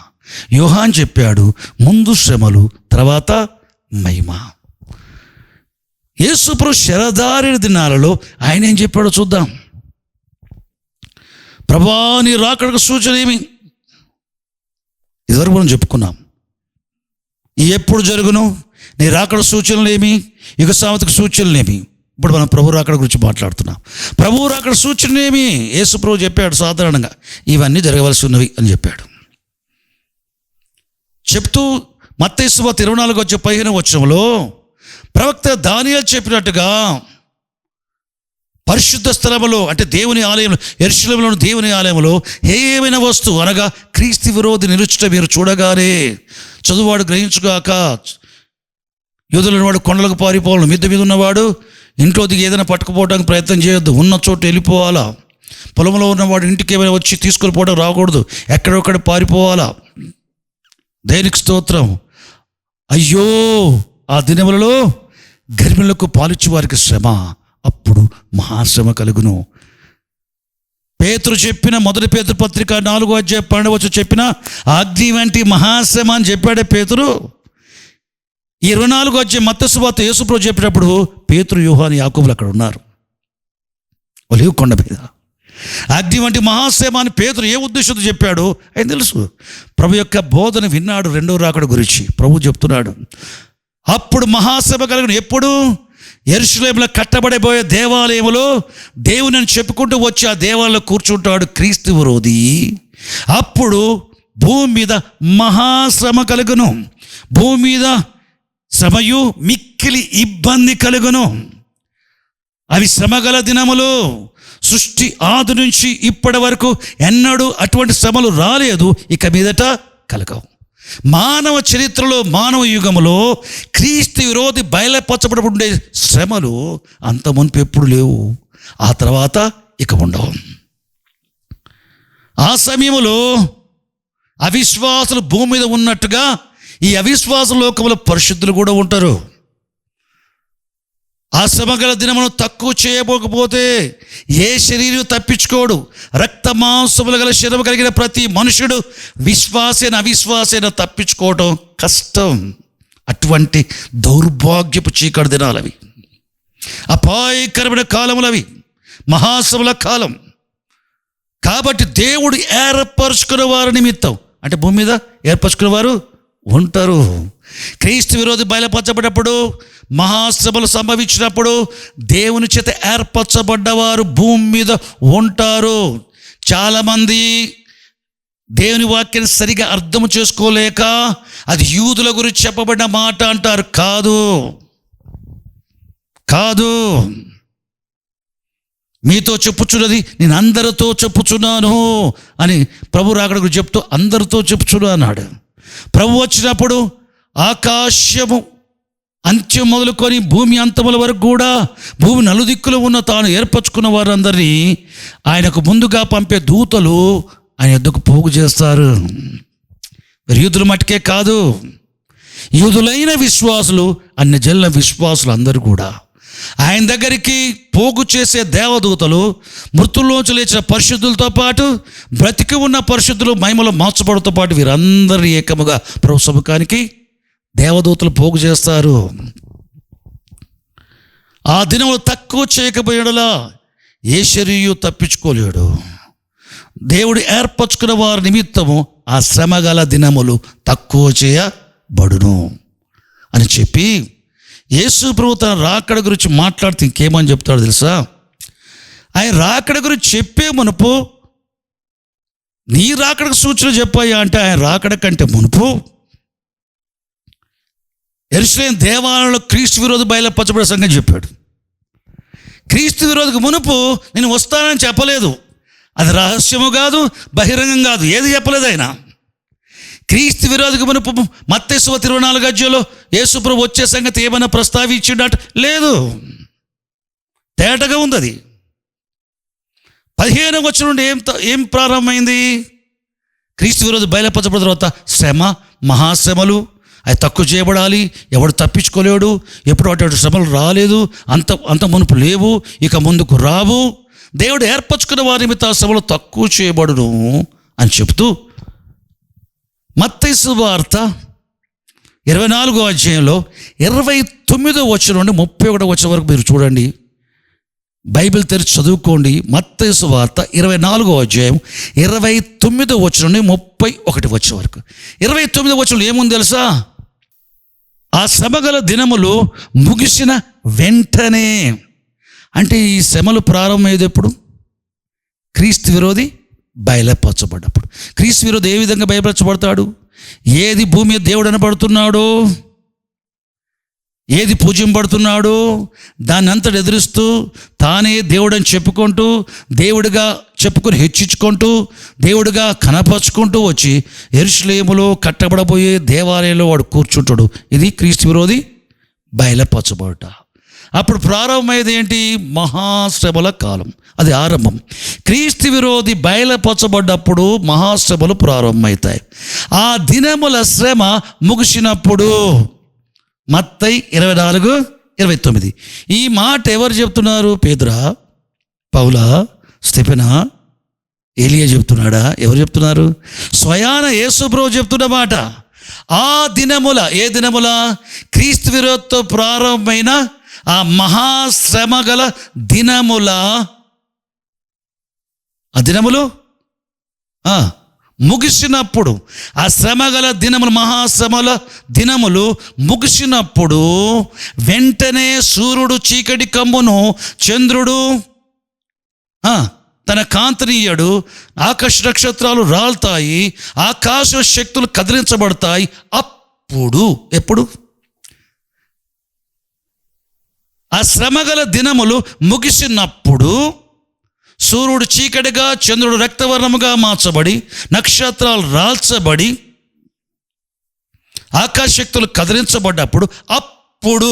యోహాన్ చెప్పాడు ముందు శ్రమలు తర్వాత మహిమ. యేసుప్రభు శరదారిన దినాలలో ఆయన ఏం చెప్పాడో చూద్దాం. ప్రభువా నీ రాకడకు సూచన ఏమి? ఇదివరకు మనం చెప్పుకున్నాం. ఎప్పుడు జరుగును? నీ రాకడ సూచనలు ఏమి? యుగ సమాప్తికి సూచనలు ఏమి? ఇప్పుడు మనం ప్రభు రాకడ గురించి మాట్లాడుతున్నాం. ప్రభు రాకడ సూచన ఏమి? యేసుప్రభు చెప్పాడు సాధారణంగా ఇవన్నీ జరగవలసి ఉన్నవి అని చెప్పాడు. చెప్తూ మత్తయి సువార్త 24:15 వచనంలో ప్రవక్త దానియేలు చెప్పినట్టుగా పరిశుద్ధ స్థలములో అంటే దేవుని ఆలయంలో, యెరూషలేములోని దేవుని ఆలయంలో ఏమైనా వస్తువు అనగా క్రీస్తు విరోధి నిలుచుట మీరు చూడగానే చదువువాడు గ్రహించుగాక. యూదులను వాడు కొండలకు పారిపోవాలి, మిద్దె మీద ఉన్నవాడు ఇంట్లో దిగి ఏదైనా పట్టుకుపోవడానికి ప్రయత్నం చేయొద్దు, ఉన్న చోటు వెళ్ళిపోవాలా. పొలంలో ఉన్నవాడు ఇంటికి ఏమైనా వచ్చి తీసుకొని పోవడం రాకూడదు, ఎక్కడొక్కడ పారిపోవాలా. దేనికి స్తోత్రం. అయ్యో ఆ దినములలో గర్భిణులకు పాలిచ్చు వారికి శ్రమ, అప్పుడు మహాశ్రమ కలుగును. పేతురు చెప్పిన మొదటి పేతురు పత్రిక 4:12 చెప్పిన అగ్ని వంటి మహాశ్రమ అని చెప్పాడే పేతురు. 24 మత్తయి సువార్త యేసుప్రభు చెప్పినప్పుడు పేతురు, యోహాను, యాకోబులు అక్కడ ఉన్నారు ఒలీవ కొండ మీద. అగ్ని వంటి మహాశ్రమ అని పేతురు ఏ ఉద్దేశంతో చెప్పాడు ఆయన తెలుసు. ప్రభు యొక్క బోధన విన్నాడు రెండో రాకడ గురించి. ప్రభు చెప్తున్నాడు అప్పుడు మహాశ్రమ కలుగును. ఎప్పుడు? యెరూషలేములో కట్టబడబోయే దేవాలయంలో దేవుని చెప్పుకుంటూ వచ్చి ఆ దేవాలయంలో కూర్చుంటాడు క్రీస్తు విరోధి. అప్పుడు భూమి మీద మహాశ్రమ కలుగును, భూమి మీద శ్రమయు మిక్కిలి ఇబ్బంది కలుగును. అవి శ్రమగల దినములు. సృష్టి ఆది నుంచి ఇప్పటి వరకు ఎన్నడూ అటువంటి శ్రమలు రాలేదు, ఇక మీదట కలగవు. మానవ చరిత్రలో, మానవ యుగములో క్రీస్తు విరోధి బయలుపరచబడి ఉండే శ్రమలు అంత మునుపు ఎప్పుడు లేవు, ఆ తర్వాత ఇక ఉండవు. ఆ సమయంలో అవిశ్వాసులు భూమి మీద ఉన్నట్టుగా ఈ అవిశ్వాస లోకంలో పరిశుద్ధులు కూడా ఉంటారు. ఆ శ్రమగల దినమును తక్కువ చేయబోకపోతే ఏ శరీరం తప్పించుకోడు. రక్త మాంసములు గల శరీరం కలిగిన ప్రతి మనుషుడు విశ్వాసైన అవిశ్వాసైన తప్పించుకోవటం కష్టం. అటువంటి దౌర్భాగ్యపు చీకటి దినాలు అవి, అపాయకరమైన కాలములవి, మహాశ్రమల కాలం. కాబట్టి దేవుడు ఏర్పరచుకున్న వారి నిమిత్తం, అంటే భూమి మీద ఏర్పరచుకున్న వారు ఉంటారు. క్రీస్తు విరోధి బయలుపరచబడినప్పుడు, మహాశ్రమలు సంభవించినప్పుడు దేవుని చేత ఏర్పరచబడ్డవారు భూమి మీద ఉంటారు. చాలామంది దేవుని వాక్యాన్ని సరిగా అర్థం చేసుకోలేక అది యూదుల గురించి చెప్పబడిన మాట అంటారు. కాదు, మీతో చెప్పుచున్నది నేను అందరితో చెప్పుచున్నాను అని ప్రభు రాకడ గురించి చెప్తూ అందరితో చెప్పుచున్నా అన్నాడు. ప్రభు వచ్చినప్పుడు ఆకాశము అంత్యం మొదలుకొని భూమి అంతముల వరకు కూడా భూమి నలుదిక్కులు ఉన్న తాను ఏర్పరచుకున్న వారందరినీ ఆయనకు ముందుగా పంపే దూతలు ఆయన ఎద్దుకు పోగు చేస్తారు. యూదుల మట్టుకే కాదు, యూదులైన విశ్వాసులు, అన్ని జనుల విశ్వాసులు అందరూ కూడా ఆయన దగ్గరికి పోగు చేసే దేవదూతలు, మృతుల్లోంచి లేచిన పరిశుద్ధులతో పాటు బ్రతికి ఉన్న పరిశుద్ధులు మహిమలో మార్చబడుతో పాటు వీరందరినీ ఏకముగా ప్రభు సముఖానికి దేవదూతలు పోగు చేస్తారు. ఆ దినములు తక్కువ చేయకపోయేలా ఏ శరీరు తప్పించుకోలేడు. దేవుడు ఏర్పరచుకున్న వారి నిమిత్తము ఆ శ్రమగల దినములు తక్కువ చేయబడును అని చెప్పి యేసు ప్రభు తన రాకడ గురించి మాట్లాడితే ఇంకేమని చెప్తాడు తెలుసా? ఆయన రాకడ గురించి చెప్పే మునుపు, నీ రాకడకు సూచన చెప్పాయా అంటే, ఆయన రాకడ కంటే మునుపు యెరూషలేము దేవాలయంలో క్రీస్తు విరోధి బయలుపరచబడే సంగతి చెప్పాడు. క్రీస్తు విరోధికి మునుపు నేను వస్తానని చెప్పలేదు. అది రహస్యము కాదు, బహిరంగం కాదు, ఏది చెప్పలేదు ఆయన. క్రీస్తు విరోధికి మునుపు మత్తయి సువార్త 24 అధ్యాయంలో యేసు ప్రభు వచ్చే సంగతి ఏమైనా ప్రస్తావించిండట? లేదు, తేటగా ఉంది. అది 15వ వచనం నుండి ఏం ప్రారంభమైంది? క్రీస్తు విరోధి బయలుపరచబడిన తర్వాత శ్రమ, మహాశ్రమలు, అది తక్కువ చేయబడాలి, ఎవడు తప్పించుకోలేడు, ఎప్పుడు అటు శ్రమలు రాలేదు, అంత మునుపు లేవు, ఇక ముందుకు రావు, దేవుడు ఏర్పరచుకున్న వారి నిమిత్తం శ్రమలు తక్కువ చేయబడును అని చెప్తూ మత్తయి సువార్త 24వ అధ్యాయంలో 29వ వచనం నుండి 31వ వచనం వరకు మీరు చూడండి. బైబిల్ తెరిచి చదువుకోండి. మత్తయి సువార్త 24వ అధ్యాయం 29వ వచనం నుండి 31వ వచనం వరకు. 29వ వచనంలో ఏముంది తెలుసా? ఆ శ్రమగల దినములు ముగిసిన వెంటనే, అంటే ఈ శ్రమలు ప్రారంభమయ్యేది ఎప్పుడు? క్రీస్తు విరోధి బయలుపరచబడ్డప్పుడు. క్రీస్తు విరోధి ఏ విధంగా బయలుపరచబడతాడు? ఏది భూమి మీద దేవుడు అనబడుతున్నాడో, ఏది పూజింపబడుతున్నాడో దాన్ని అంతటి ఎదురుస్తూ తానే దేవుడని చెప్పుకుంటూ, దేవుడిగా చెప్పుకొని హెచ్చించుకుంటూ, దేవుడిగా కనపరుచుకుంటూ వచ్చి యెరూషలేములో కట్టబడబోయే దేవాలయంలో వాడు కూర్చుంటాడు. ఇది క్రీస్తు విరోధి బయలుపరచబడుట. అప్పుడు ప్రారంభమయ్యేది ఏంటి? మహాశ్రమల కాలం. అది ఆరంభం. క్రీస్తు విరోధి బయలుపరచబడ్డప్పుడు మహాశ్రమలు ప్రారంభమవుతాయి. ఆ దినముల శ్రమ ముగిసినప్పుడు, మత్తయి 24:29. ఈ మాట ఎవరు చెప్తున్నారు? పేతురా, పౌలా, స్టెఫెనా, ఏలియా చెప్తున్నాడా? ఎవరు చెప్తున్నారు? స్వయాన యేసు ప్రభువు చెప్తున్న మాట. ఆ దినముల, ఏ దినముల? క్రీస్తు విరోధితో ప్రారంభమైన ఆ మహాశ్రమ గల దినముల, ఆ దినములు ముగిసినప్పుడు, ఆ శ్రమగల దినములు, మహాశ్రమల దినములు ముగిసినప్పుడు వెంటనే సూర్యుడు చీకటి కమ్మును, చంద్రుడు తన కాంతినియ్యడు, ఆకాశ నక్షత్రాలు రాలుతాయి, ఆకాశ శక్తులు కదిలించబడతాయి. అప్పుడు, ఎప్పుడు? ఆ శ్రమగల దినములు ముగిసినప్పుడు సూర్యుడు చీకటిగా, చంద్రుడు రక్తవర్ణముగా మార్చబడి, నక్షత్రాలు రాల్చబడి, ఆకాశ శక్తులు కదిలించబడ్డప్పుడు, అప్పుడు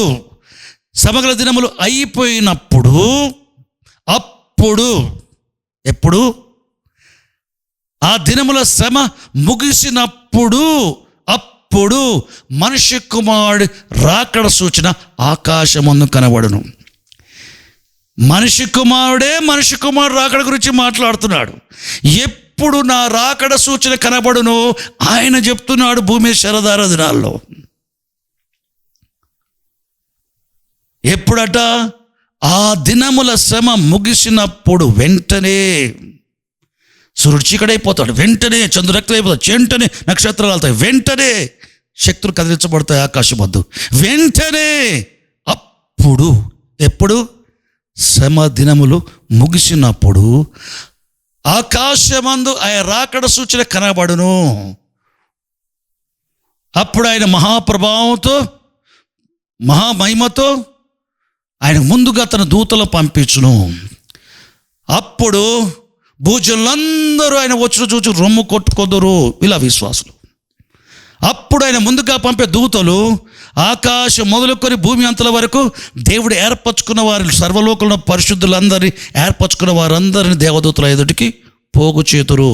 శ్రమగల దినములు అయిపోయినప్పుడు, అప్పుడు, ఎప్పుడు? ఆ దినముల శ్రమ ముగిసినప్పుడు, అప్పుడు మనుష్య కుమారుడి రాకడ సూచన ఆకాశమందు కనబడును. మనిషి కుమారుడు రాకడ గురించి మాట్లాడుతున్నాడు. ఎప్పుడు నా రాకడ సూచన కనబడును ఆయన చెప్తున్నాడు భూమి శరదార దినాల్లో. ఎప్పుడట? ఆ దినముల శ్రమ ముగిసినప్పుడు వెంటనే సూర్యుడు చీకడైపోతాడు, వెంటనే చంద్రుడు అయిపోతాడు, వెంటనే నక్షత్రాలు వెళ్తాయి, వెంటనే శక్తులు కదిలించబడతాయి ఆకాశమద్దు, వెంటనే. అప్పుడు ఎప్పుడు? శ్రమ దినములు ముగిసినప్పుడు ఆకాశమందు ఆయన రాకడ సూచన కనబడును. అప్పుడు ఆయన మహాప్రభావంతో మహామహిమతో ఆయన ముందుగా తన దూతలు పంపించును. అప్పుడు భూజనులందరూ ఆయన వచ్చిన చూచి రొమ్ము కొట్టుకొదురు, ఇలా విశ్వాసులు. అప్పుడు ఆయన ముందుగా పంపే దూతలు ఆకాశం మొదలుకొని భూమి అంతల వరకు దేవుడు ఏర్పరచుకున్న వారి సర్వలోకంలో పరిశుద్ధులందరినీ ఏర్పరచుకున్న వారందరినీ దేవదూతల ఎదుటికి పోగు చేతురు.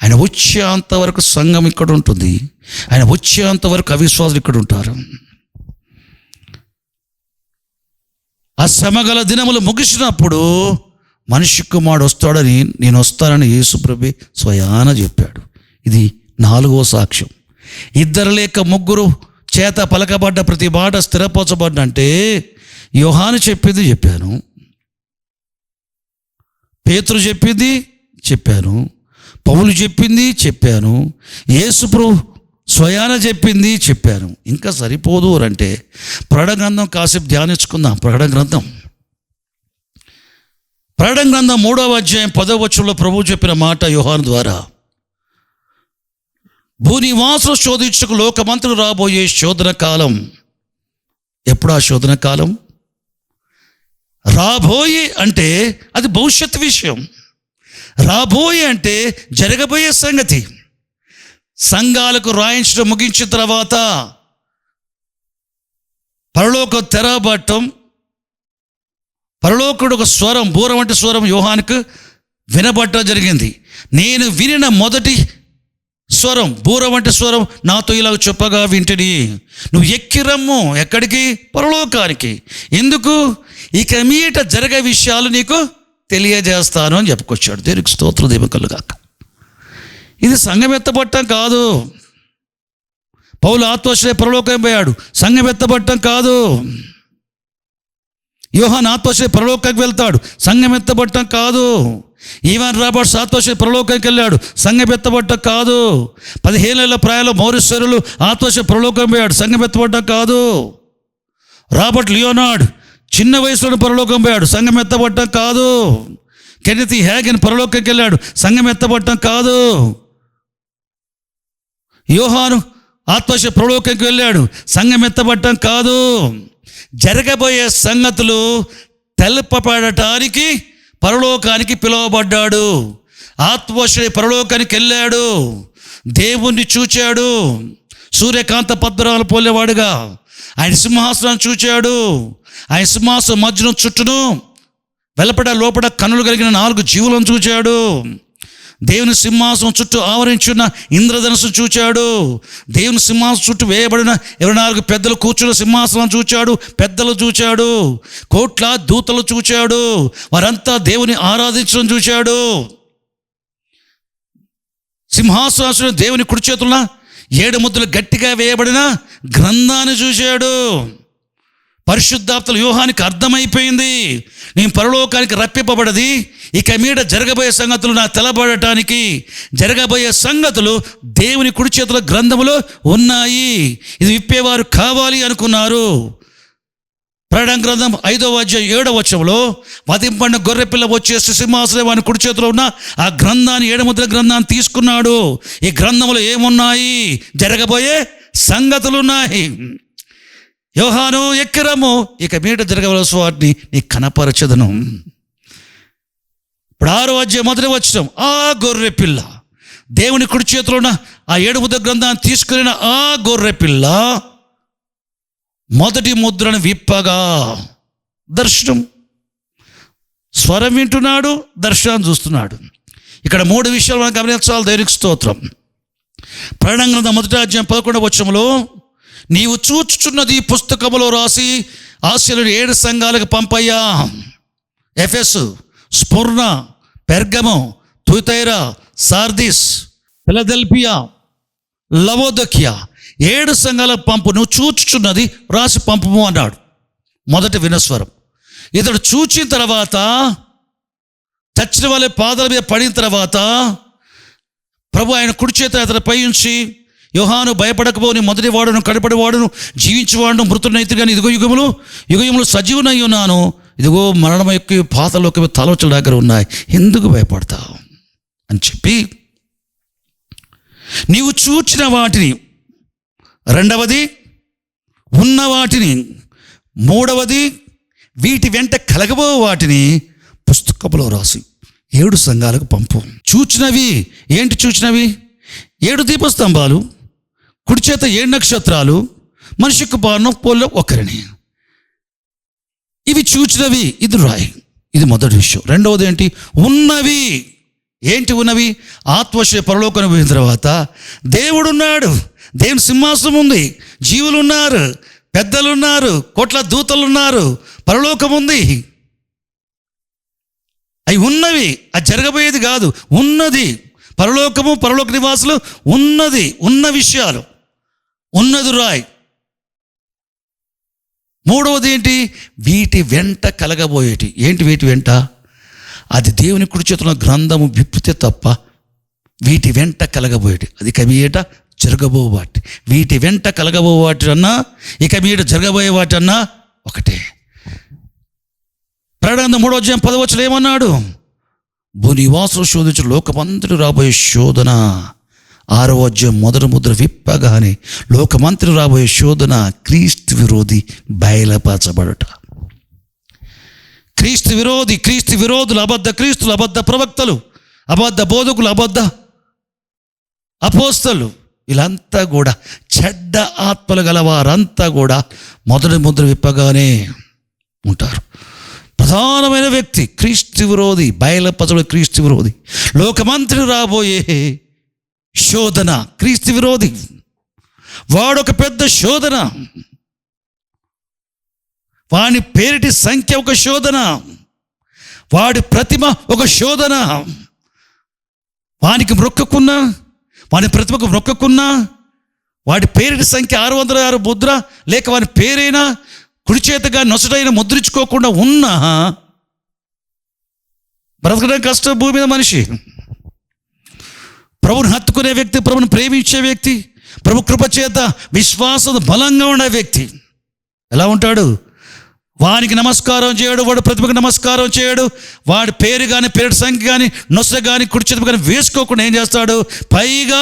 ఆయన వచ్చేంత వరకు సంఘం ఇక్కడ ఉంటుంది, ఆయన వచ్చేంత వరకు అవిశ్వాసులు ఇక్కడ ఉంటారు. ఆ శ్రమగల దినములు ముగిసినప్పుడు మనిషి కుమారుడు వస్తాడని, నేను వస్తానని యేసుప్రభు స్వయాన చెప్పాడు. ఇది 4వ సాక్ష్యం. 2 లేక 3 చేత పలకబడ్డ ప్రతి మాట స్థిరపరచబడ్డంటే యోహాను చెప్పింది చెప్పాను, పేతురు చెప్పింది చెప్పాను, పౌలు చెప్పింది చెప్పాను, యేసుప్రభు స్వయాన చెప్పింది చెప్పాను. ఇంకా సరిపోదు అంటే ప్రకటన గ్రంథం కాసేపు ధ్యానించుకుందాం. ప్రకటన గ్రంథం 3వ అధ్యాయం 10వ వచనంలో ప్రభువు చెప్పిన మాట యోహాను ద్వారా, భూనివాసులు శోధించుకు లోకమంతలు రాబోయే శోధన కాలం. ఎప్పుడు ఆ శోధన కాలం? రాబోయే అంటే అది భవిష్యత్ విషయం. రాబోయే అంటే జరగబోయే సంగతి. సంఘాలకు రాయించడం ముగించిన తర్వాత పరలోకం తెరబడటం, పరలోకుడు ఒక స్వరం, బూర వంటి స్వరం యోహానుకు వినబడటం జరిగింది. నేను వినిన మొదటి స్వరం, బూర వంటి స్వరం నాతో ఇలా చెప్పగా వింటిని, నువ్వు ఎక్కిరమ్ము. ఎక్కడికి? పరలోకానికి. ఎందుకు? ఇక మీట జరగే విషయాలు నీకు తెలియజేస్తాను అని చెప్పుకొచ్చాడు. దేవునికి స్తోత్రం దీవెనకలుగాక. ఇది సంఘం ఎత్తబట్టం కాదు. పౌలు ఆత్మశ్రయ పరలోకం పోయాడు, సంఘం ఎత్తబట్టం కాదు. యోహాను ఆత్మశ్రయ పరలోకానికి వెళ్తాడు, సంఘం ఎత్తబట్టం కాదు. ఈవెన్ రాబర్ట్స్ ఆత్మశ్రయ పరలోకానికి వెళ్ళాడు, సంఘం ఎత్తబట్టం కాదు. 15 ఏళ్ల ప్రాయంలో మౌరిస్వరులు ఆత్మశ్రయ పరలోకం పోయాడు, సంఘం ఎత్తబట్టం కాదు. రాబర్ట్ లియోనార్డ్ చిన్న వయసులో పరలోకం పోయాడు, సంఘం ఎత్తబట్టం కాదు. కెనెత్ హ్యాగన్ పరలోకానికి వెళ్ళాడు, సంఘం ఎత్తబట్టం కాదు. యోహాను ఆత్మశ్రయ పరలోకానికి వెళ్ళాడు, సంఘం ఎత్తబట్టం కాదు. జరగబోయే సంగతులు తెలపబడటానికి పరలోకానికి పిలువబడ్డాడు. ఆత్మశ్రయ పరలోకానికి వెళ్ళాడు, దేవుణ్ణి చూచాడు, సూర్యకాంత పద్మరాలు పోలేవాడుగా. ఆయన సింహాసనాన్ని చూచాడు, ఆయన సింహాసనం మధ్యలో చుట్టూను వెలపడ లోపల కన్నులు కలిగిన 4 జీవులను చూచాడు. దేవుని సింహాసనం చుట్టూ ఆవరించున్న ఇంద్రధనుసు చూచాడు. దేవుని సింహాసనం చుట్టూ వేయబడిన 24 పెద్దలు కూర్చున్న సింహాసనం చూచాడు, పెద్దలు చూచాడు, కోట్ల దూతలు చూచాడు. వారంతా దేవుని ఆరాధించడం చూచాడు. సింహాసనం దేవుని కుడి చేతుల 7 ముద్రలు గట్టిగా వేయబడిన గ్రంథాన్ని చూశాడు. పరిశుద్ధాత్మలు యోహానికి అర్థమైపోయింది, నేను పరలోకానికి రప్పింపబడది, ఇక మీద జరగబోయే సంగతులు నాకు తెలబడటానికి. జరగబోయే సంగతులు దేవుని కుడి చేతుల గ్రంథములో ఉన్నాయి, ఇది విప్పేవారు కావాలి అనుకున్నారు. ప్రకటన గ్రంథం 5వ అధ్యాయం 7వ వచనంలో వధింపబడిన గొర్రెపిల్ల వచ్చేసి సింహాసనం వాని కుడి చేతిలో ఉన్న ఆ గ్రంథాన్ని, 7 ముద్రల గ్రంథాన్ని తీసుకున్నాడు. ఈ గ్రంథంలో ఏమున్నాయి? జరగబోయే సంగతులు ఉన్నాయి. యోహాను ఎక్కిరము, ఇక మీట జరగవలసిన వాటిని నీకు కనపరచదను. ఇప్పుడు 6వ అధ్యాయం 1వ వచనం, ఆ గొర్రె పిల్ల, దేవుని కుడి చేతిలో ఉన్న ఆ 7 ముద్ర గ్రంథాన్ని తీసుకున్న ఆ గొర్రె పిల్ల మొదటి ముద్రను విప్పగా దర్శనం, స్వరం వింటున్నాడు, దర్శనాన్ని చూస్తున్నాడు. ఇక్కడ 3 విషయాలు మనం గమనించాలి. దేవునికి స్తోత్రం. ప్రకటన గ్రంథం 1వ అధ్యాయం 11వ వచనంలో, నీవు చూచుచున్నది పుస్తకములో రాసి ఆసియలోని 7 సంఘాలకు పంపయ్యా. ఎఫెసు, స్ముర్న, పెర్గమో, తుయతైరా, సార్దిస్, ఫిలదెల్ఫియా, లవోదకియా 7 సంఘాలకు పంపు. నువ్వు చూచుచున్నది రాసి పంపము అన్నాడు. మొదటి వినస్వరం. ఇతడు చూచిన తర్వాత, చచ్చిన వాళ్ళ పాదాల మీద పడిన తర్వాత ప్రభు ఆయన కుడి చేత అతనిపై ఉంచి, యోహాను భయపడకపోని మొదటి వాడును కడపడి వాడును జీవించేవాడును మృతునైతే కానీ ఇదిగో యుగములు సజీవునై ఉన్నాను, ఇదిగో మరణం యొక్క పాతలోకి తలవచల దగ్గర ఉన్నాయి, ఎందుకు భయపడతావు అని చెప్పి, నీవు చూచిన వాటిని, రెండవది ఉన్న వాటిని, మూడవది వీటి వెంట కలగబో వాటిని పుస్తకంలో రాసి 7 సంఘాలకు పంపు. చూచినవి ఏంటి? చూచినవి 7 దీపస్తంభాలు, కుడి చేత 7 నక్షత్రాలు, మనిషి కుమారుని పోల్లో ఒకరిని. ఇవి చూచినవి, ఇది రాయి. ఇది మొదటి విషయం. రెండవది ఏంటి? ఉన్నవి. ఏంటి ఉన్నవి? ఆత్మశయ పరలోకం పోయిన తర్వాత దేవుడున్నాడు, దేవుని సింహాసనం ఉంది, జీవులు ఉన్నారు, పెద్దలున్నారు, కోట్ల దూతలు ఉన్నారు, పరలోకం ఉంది. అవి ఉన్నవి, అది జరగబోయేది కాదు, ఉన్నది. పరలోకము, పరలోక నివాసులు, ఉన్నది, ఉన్న విషయాలు, ఉన్నది రాయ్. మూడవది ఏంటి? వీటి వెంట కలగబోయేటి. ఏంటి వీటి వెంట? అది దేవుని కుడి చేతున్న గ్రంథము విప్పితే తప్ప వీటి వెంట కలగబోయేటి. అది ఇక మీట జరగబో వాటి. వీటి వెంట కలగబో వాటి అన్నా, ఇక మీట జరగబోయే వాటి అన్నా ఒకటే. ప్రకటన 3వ అధ్యాయం 10వ వచనం ఏమన్నాడు? భూనివాసులు శోధించు లోకమంతటి రాబోయే శోధన. 6వ అధ్యాయం మొదటి ముద్ర విప్పగానే లోకమంతటి రాబోయే శోధన క్రీస్తు విరోధి బయలుపరచబడుట. క్రీస్తు విరోధులు, అబద్ధ క్రీస్తులు, అబద్ధ ప్రవక్తలు, అబద్ధ బోధకులు, అబద్ధ అపోస్తలు, వీళ్ళంతా కూడా చెడ్డ ఆత్మలు గల వారంతా కూడా మొదటి ముద్ర విప్పగానే ఉంటారు. ప్రధానమైన వ్యక్తి క్రీస్తు విరోధి, బయలుపరచబడే క్రీస్తు విరోధి. లోకమంతటి రాబోయే శోధన క్రీస్తు విరోధి. వాడొక పెద్ద శోధన, వాని పేరిటి సంఖ్య ఒక శోధన, వాడి ప్రతిమ ఒక శోధన. వానికి మొక్కకున్నా, వాని ప్రతిమకు మొక్కకున్నా, వాడి పేరిటి సంఖ్య 666 ముద్ర లేక వాని పేరైనా కుడి చేతగా నొసటైన ముద్రించుకోకుండా ఉన్నా బ్రతకడం కష్టం. భూమి మీద మనిషి ప్రభుని హత్తుకునే వ్యక్తి, ప్రభుని ప్రేమించే వ్యక్తి, ప్రభు కృప చేత విశ్వాసం బలంగా ఉండే వ్యక్తి ఎలా ఉంటాడు? వానికి నమస్కారం చేయడు, వాడు ప్రతిభకు నమస్కారం చేయడు, వాడి పేరు కానీ పేరు సంఖ్య కానీ నొస కానీ కుడి చేతి కానీ వేసుకోకుండా ఏం చేస్తాడు? పైగా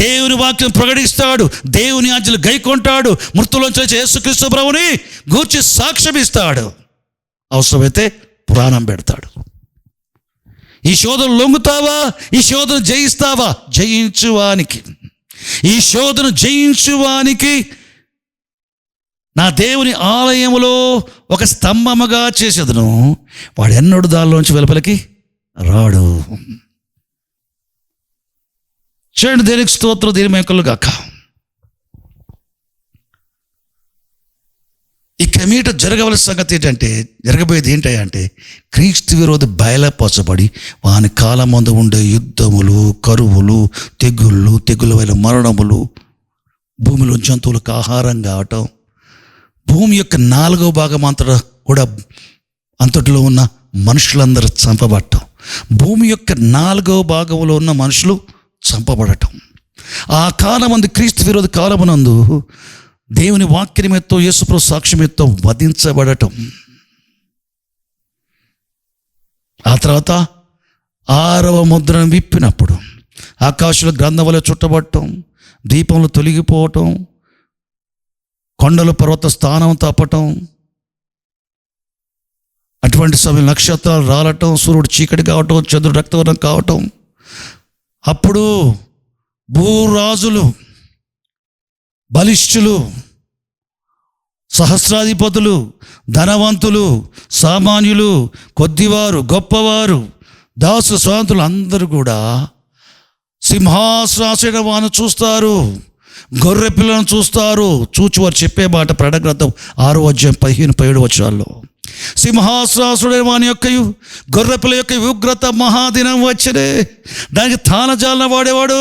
దేవుని వాక్యం ప్రకటిస్తాడు, దేవుని ఆజ్ఞలు గైకొంటాడు, మృతుల్లోంచి యేసుక్రీస్తు ప్రభుని గూర్చి సాక్ష్యం ఇస్తాడు, అవసరమైతే పురాణం పెడతాడు. ఈ శోధన లొంగుతావా? ఈ శోధన జయిస్తావా? జయించువానికి, ఈ శోధన జయించువానికి నా దేవుని ఆలయములో ఒక స్తంభముగా చేసేదను, వాడు ఎన్నడూ దానిలోంచి వెలుపలికి రాడు. చూడండి, దేనికి స్తోత్రం, దేని మేకలు గాక. ఇక మీట జరగవలసిన సంగతి ఏంటంటే, జరగబోయేది ఏంటంటే క్రీస్తు విరోధి బయలుపరచబడి వాని కాలం ముందు ఉండే యుద్ధములు, కరువులు, తెగుళ్ళ వల్ల మరణములు, భూమిలో జంతువులకు ఆహారం కావటం, భూమి యొక్క 4వ భాగం అంతటిలో ఉన్న మనుషులందరూ చంపబడటం, భూమి యొక్క 4వ భాగంలో ఉన్న మనుషులు చంపబడటం, ఆ కాలమందు క్రీస్తు విరోధి కాలమునందు దేవుని వాక్యనిమిత్తం యేసుప్రభు సాక్ష్యమిత్తం వధించబడటం, ఆ తర్వాత 6వ ముద్రను విప్పినప్పుడు ఆకాశంలో గ్రంథం వలె చుట్టబడటం, దీపంలో తొలగిపోవటం, కొండలు పర్వత స్థానం తప్పటం, అటువంటి సమయం నక్షత్రాలు రాలటం, సూర్యుడు చీకటి కావటం, చంద్రుడు రక్తవర్ణం కావటం, అప్పుడు భూరాజులు, బలిష్ఠులు, సహస్రాధిపతులు, ధనవంతులు, సామాన్యులు, కొద్దివారు, గొప్పవారు, దాసు స్వాతంత్రులు అందరూ కూడా సింహాసనాసీన వాను చూస్తారు, గొర్రె పిల్లను చూస్తారు. చూచి వారు చెప్పే మాట ప్రకటన గ్రంథం 6వ అధ్యాయం 15-17 వచనాల్లో, సింహాసనాసుడే వాని యొక్కయు గొర్రెపిల్ల యొక్క ఉగ్రత మహాదినం వచ్చనే, దానికి తాళజాలన వాడేవాడు.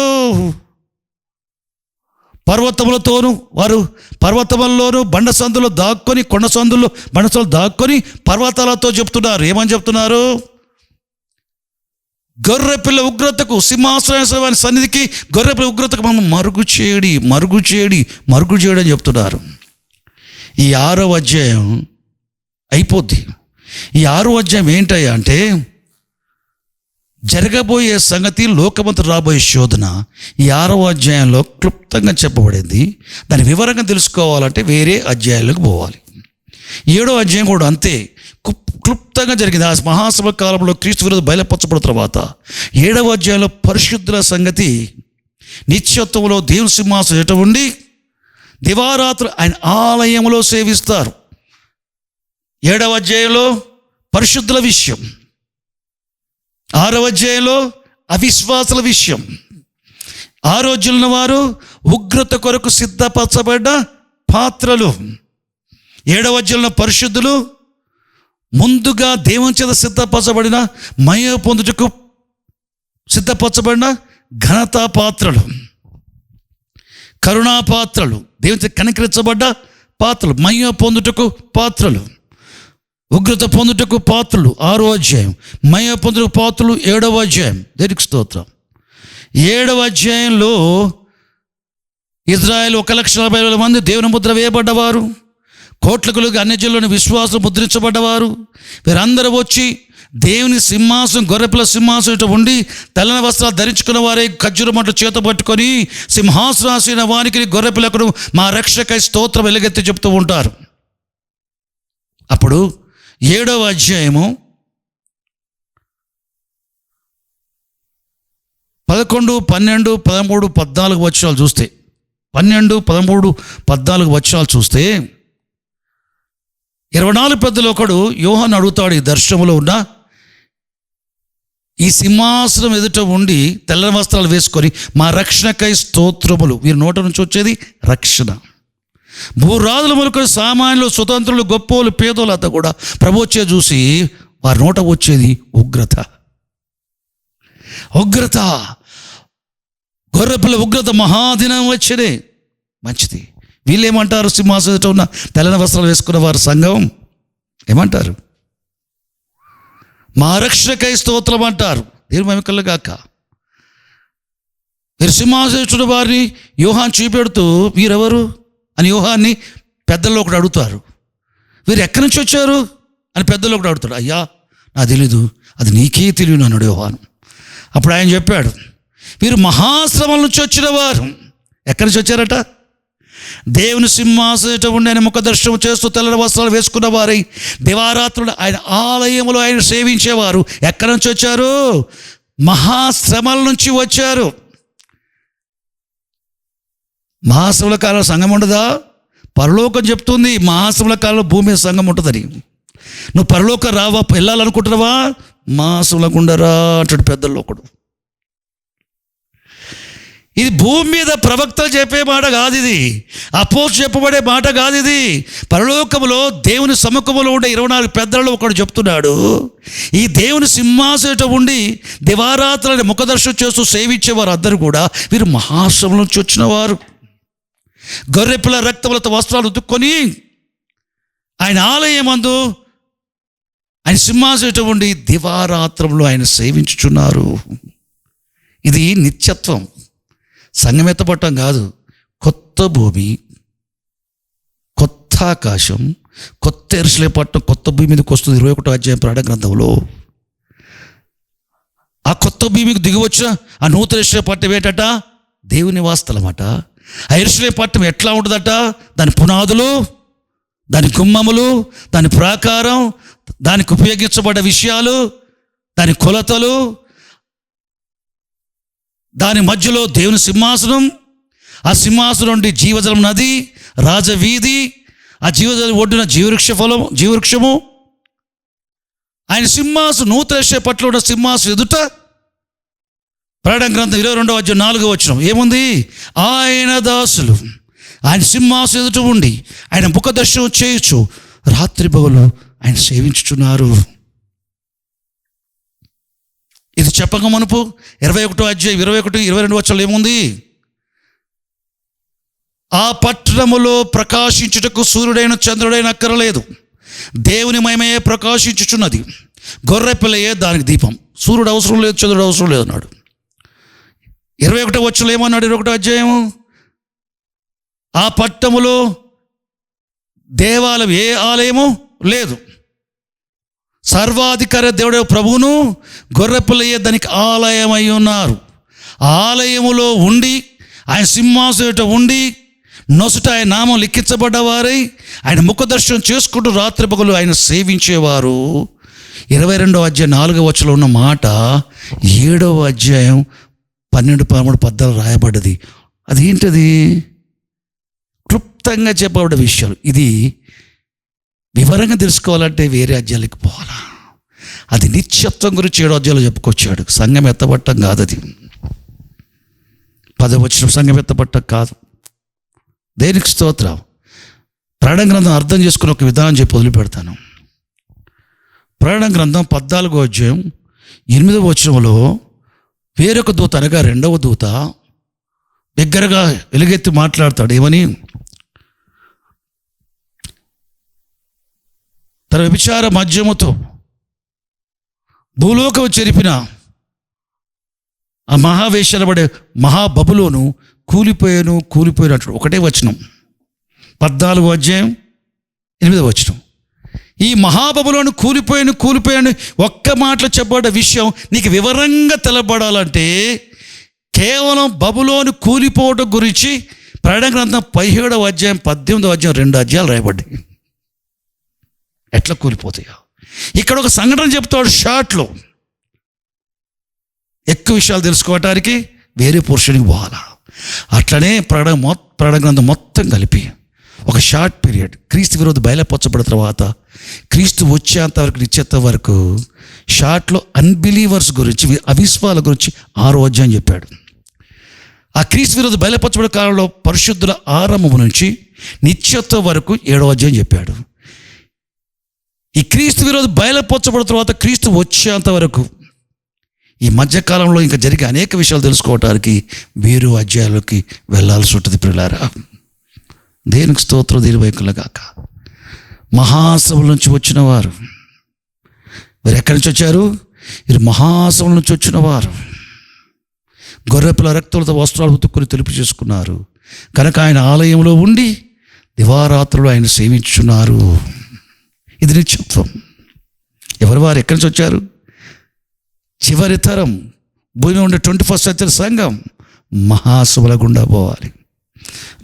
పర్వతములతోనూ వారు పర్వతములలోనూ బండ సందులో దాక్కొని, కొండ సందుల్లో బండ సందులు దాక్కొని పర్వతాలతో చెప్తున్నారు. ఏమని చెప్తున్నారు? గొర్రెపిల్ల ఉగ్రతకు, సింహాసన సన్నిధికి గొర్రెపిల్ల ఉగ్రతకు మనం మరుగు చేయడి అని చెప్తున్నారు. ఈ 6వ అధ్యాయం అయిపోద్ది. ఈ 6వ అధ్యాయం ఏంటయ్యా అంటే జరగబోయే సంగతి, లోకమంతా రాబోయే శోధన ఈ 6వ అధ్యాయంలో క్లుప్తంగా చెప్పబడింది. దాని వివరంగా తెలుసుకోవాలంటే వేరే అధ్యాయాలకు పోవాలి. 7వ అధ్యాయం కూడా అంతే క్లుప్తంగా జరిగింది. ఆ మహాసభ కాలంలో క్రీస్తు విరోధం బయలుపరచబడిన తర్వాత 7వ అధ్యాయంలో పరిశుద్ధుల సంగతి, నిత్యత్వంలో దేవుని సింహాసనం ఎటు ఉండి దివారాత్రులు ఆయన ఆలయంలో సేవిస్తారు. 7వ అధ్యాయంలో పరిశుద్ధుల విషయం, 6వ అధ్యాయంలో అవిశ్వాసుల విషయం. ఆ రోజులున్న వారు ఉగ్రత కొరకు సిద్ధపరచబడ్డ పాత్రలు. 7వ అధ్యాయంలో పరిశుద్ధులు ముందుగా దేవుని చేత సిద్ధపరచబడిన మహిమ పొందుటకు సిద్ధపరచబడిన ఘనతా పాత్రలు, కరుణా పాత్రలు, దేవుని చేత కనికరించబడ్డ పాత్రలు, మహిమ పొందుటకు పాత్రలు, ఉగ్రత పొందుటకు పాత్రలు 6వ అధ్యాయం, మహిమ పొందుటకు పాత్రలు 7వ అధ్యాయం. దేనికి స్తోత్రం. 7వ అధ్యాయంలో ఇజ్రాయేల్ 1,40,000 మంది దేవుని ముద్ర వేయబడ్డవారు, కోట్లకులుగా అన్యజనులను విశ్వాసం ముద్రించబడ్డవారు. వీరందరూ వచ్చి దేవుని సింహాసనం, గొర్రెపిల్ల సింహాసనం ఇటు ఉండి తెల్లని వస్త్రాలు ధరించుకున్న వారే ఖర్జూర మంటలు చేత పట్టుకొని సింహాసనాసీన వానికి గొర్రెపిల్లకు మా రక్షకై స్తోత్రం వెలుగెత్తి చెప్తూ ఉంటారు. అప్పుడు 7వ అధ్యాయము 11, 12, 13, 14 వచనాలు చూస్తే 12, 13, 14 వచనాలు చూస్తే 24 పెద్దలు ఒకడు యోహాను అడుగుతాడు, ఈ దర్శనములో ఉన్న ఈ సింహాసనం ఎదుట ఉండి తెల్లని వస్త్రాలు వేసుకొని మా రక్షణకై స్తోత్రములు. వీరి నోట నుంచి వచ్చేది రక్షణ. భూరాజుల మొదలుకొని సామాన్యులు, స్వతంత్రులు, గొప్పోలు, పేదోలు అంతా కూడా ప్రభు వచ్చే చూసి వారి నోట వచ్చేది ఉగ్రత. గొర్రెపిల్ల ఉగ్రత మహాదినం వచ్చేదే. మంచిది. వీళ్ళేమంటారు? సింహాసనం ఉన్న తెల్లని వస్త్రాలు వేసుకున్న వారి సంఘం ఏమంటారు? మా రక్షకై స్తోత్రం అంటారు. దేవుని మహిమ కలుగాక. వీరు సింహాసనం వారిని యోహాను చూపెడుతూ వీరెవరు అని యోహాన్ని పెద్దల్లో ఒకటి అడుగుతారు. వీరు ఎక్కడి నుంచి వచ్చారు అని పెద్దల్లో ఒకటి అడుగుతాడు. అయ్యా నాకు తెలీదు, అది నీకే తెలియను అన్నాడు యోహాను. అప్పుడు ఆయన చెప్పాడు, వీరు మహాశ్రమల నుంచి వచ్చిన వారు. ఎక్కడి నుంచి వచ్చారట? దేవుని సింహాసనం ఉండి ఆయన ముఖ దర్శనం చేస్తూ తెల్లని వస్త్రాలు వేసుకున్న వారై దివారాత్రులు ఆయన ఆలయంలో ఆయన సేవించేవారు. ఎక్కడి నుంచి వచ్చారు? మహాశ్రమల నుంచి వచ్చారు. మహాశ్రమల కాలంలో సంఘం ఉండదా? పరలోకం చెప్తుంది మహాశ్రమల కాలంలో భూమి మీద సంఘం ఉంటుందని. నువ్వు పరలోకం రావా, వెళ్ళాలనుకుంటున్నావా? మహాశ్రమల గుండరా అంటాడు పెద్దల్లో ఒకడు. ఇది భూమి మీద ప్రవక్తలు చెప్పే మాట కాదు, ఇది అపోస్తలులు చెప్పబడే మాట కాదు. ఇది పరలోకములో దేవుని సముఖములో ఉండే 24 పెద్దలలో ఒకడు చెప్తున్నాడు, ఈ దేవుని సింహాసనం ఉండి దివారాత్రులని ముఖదర్శనం చేస్తూ సేవించేవారు అందరూ కూడా వీరు మహాశ్రమం నుంచి వచ్చిన వారు. గొర్రెపిల్ల రక్తములతో వస్త్రాలు ఉతుక్కొని ఆయన ఆలయమందు ఆయన సింహాసనం ఉండి దివారాత్రంలో ఆయన సేవించుచున్నారు. ఇది నిత్యత్వం. సంఘం ఎత్తపట్టం కాదు. కొత్త భూమి, కొత్త ఆకాశం, కొత్త యెరూషలేము పట్టణం కొత్త భూమి మీదకి వస్తుంది. 21వ అధ్యాయం ప్రకటన గ్రంథంలో ఆ కొత్త భూమికి దిగివచ్చిన ఆ నూతన యెరూషలేము పట్టణం ఏంటట? దేవుని నివాసస్థలమట. ఆ యెరూషలేము పట్టణం ఎట్లా ఉంటుందట? దాని పునాదులు, దాని గుమ్మములు, దాని ప్రాకారం, దానికి ఉపయోగించబడ్డ విషయాలు, దాని కొలతలు, దాని మధ్యలో దేవుని సింహాసనం, ఆ సింహాసనం నుండి జీవజలం నది, రాజవీధి, ఆ జీవజలం ఒడ్డున జీవవృక్షము, ఆయన సింహాసనం నూతన యెరూషలేము పట్ల ఉన్న సింహాసనం ఎదుట ప్రకటన గ్రంథం 22వ అధ్యాయం 4వ వచనం ఏముంది? ఆయన దాసులు ఆయన సింహాసనం ఎదుట ఉండి ఆయన ముఖదర్శనం చేయొచ్చు రాత్రి పగలు ఆయన సేవించుచున్నారు. ఇది చెప్పక మనపు 21 అధ్యాయం 21, 22 వచనాలు ఏముంది? ఆ పట్టణములో ప్రకాశించుటకు సూర్యుడైన చంద్రుడైన అక్కరలేదు, దేవుని మహిమే ప్రకాశించుచున్నది, గొర్రెపిల్లయే దానికి దీపం. సూర్యుడు అవసరం లేదు, చంద్రుడు అవసరం లేదు అన్నాడు. 21 వచనంలో ఏమన్నాడు? 21 అధ్యాయము, ఆ పట్టణములో దేవాలయం, ఏ ఆలయము లేదు, సర్వాధికారి దేవుడు ప్రభువును గొర్రెపిల్లయే దానికి ఆలయమై ఉన్నారు. ఆలయములో ఉండి ఆయన సింహాసనం ఉండి నొసట ఆయన నామం లిఖించబడ్డవారై ఆయన ముఖదర్శనం చేసుకుంటూ రాత్రి పగలు ఆయన సేవించేవారు. 22వ అధ్యాయం 4వ వచనంలో ఉన్న మాట 7వ అధ్యాయం 12, 13, 14 రాయబడ్డది. అది ఏంటది? క్లుప్తంగా చెప్పబడ్డ విషయాలు. ఇది వివరంగా తెలుసుకోవాలంటే వేరే అధ్యాయాలకు పోవాలా. అది నిత్యత్వం గురించి 7వ అధ్యాయంలో చెప్పుకొచ్చాడు. సంఘం ఎత్తబట్టం కాదు, అది 10వ వచనం సంఘం ఎత్తబట్టం కాదు. దేనికి స్తోత్రం. ప్రకటన గ్రంథం అర్థం చేసుకుని ఒక విధానం చెప్పి వదిలిపెడతాను. ప్రకటన గ్రంథం 14వ అధ్యాయం 8వ వచనంలో వేరొక దూత, అనగా 2వ దూత బిగ్గరగా ఎలుగెత్తి మాట్లాడతాడు. ఏమని? తన వ్యభిచార మద్యముతో భూలోకము చెరిపిన ఆ మహావేశ్యనబడే మహాబబులోను కూలిపోయినట్టు ఒకటే వచనం. 14వ అధ్యాయం 8వ వచనం. ఈ మహాబబులోను కూలిపోయాను ఒక్క మాటలో చెప్పబడ్డ విషయం నీకు వివరంగా తెలబడాలంటే కేవలం బబులోను కూలిపోవడం గురించి ప్రకటన గ్రంథం 17వ అధ్యాయం 18వ అధ్యాయం 2 అధ్యాయాలు రాయబడ్డాయి. ఎట్లా కూలిపోతాయో ఇక్కడ ఒక సంఘటన చెప్తాడు షార్ట్లో. ఎక్కువ విషయాలు తెలుసుకోవటానికి వేరే పోర్షన్కి పోవాలా. అట్లనే ప్రకటన గ్రంథం మొత్తం కలిపి ఒక షార్ట్ పీరియడ్, క్రీస్తు విరోధి బయలుపరచబడిన తర్వాత క్రీస్తు వచ్చేంత వరకు, నిశ్చేత వరకు షార్ట్లో అన్బిలీవర్స్ గురించి, అవిశ్వాల గురించి 6వ అధ్యాయం చెప్పాడు. ఆ క్రీస్తు విరోధి బయలుపరచబడిన కాలంలో పరిశుద్ధుల ఆరంభం నుంచి నిత్యత్వం వరకు 7వ అధ్యాయం చెప్పాడు. ఈ క్రీస్తు విరోధి బయలుపరచబడిన తర్వాత క్రీస్తు వచ్చేంత వరకు ఈ మధ్యకాలంలో ఇంకా జరిగే అనేక విషయాలు తెలుసుకోవటానికి వేరు అధ్యాయాలకి వెళ్ళాల్సి ఉంటుంది. ప్రియులారా, దేనికి స్తోత్రం, దేని వైకులగాక. మహాసభల నుంచి వచ్చిన వారు, మీరు ఎక్కడి నుంచి వచ్చారు? వీరు మహాసభల నుంచి వచ్చిన వారు. గొర్రెపిల్ల రక్తులతో వస్త్రాలు ఉతుక్కుని తెలుపు చేసుకున్నారు కనుక ఆయన ఆలయంలో ఉండి దివారాత్రులు ఆయన సేవించున్నారు. ఇది నిత్యత్వం. ఎవరు వారు? ఎక్కడి నుంచి వచ్చారు? చివరి తరం, భూమి ఉండే 21st century సంఘం మహాసభల గుండా పోవాలి.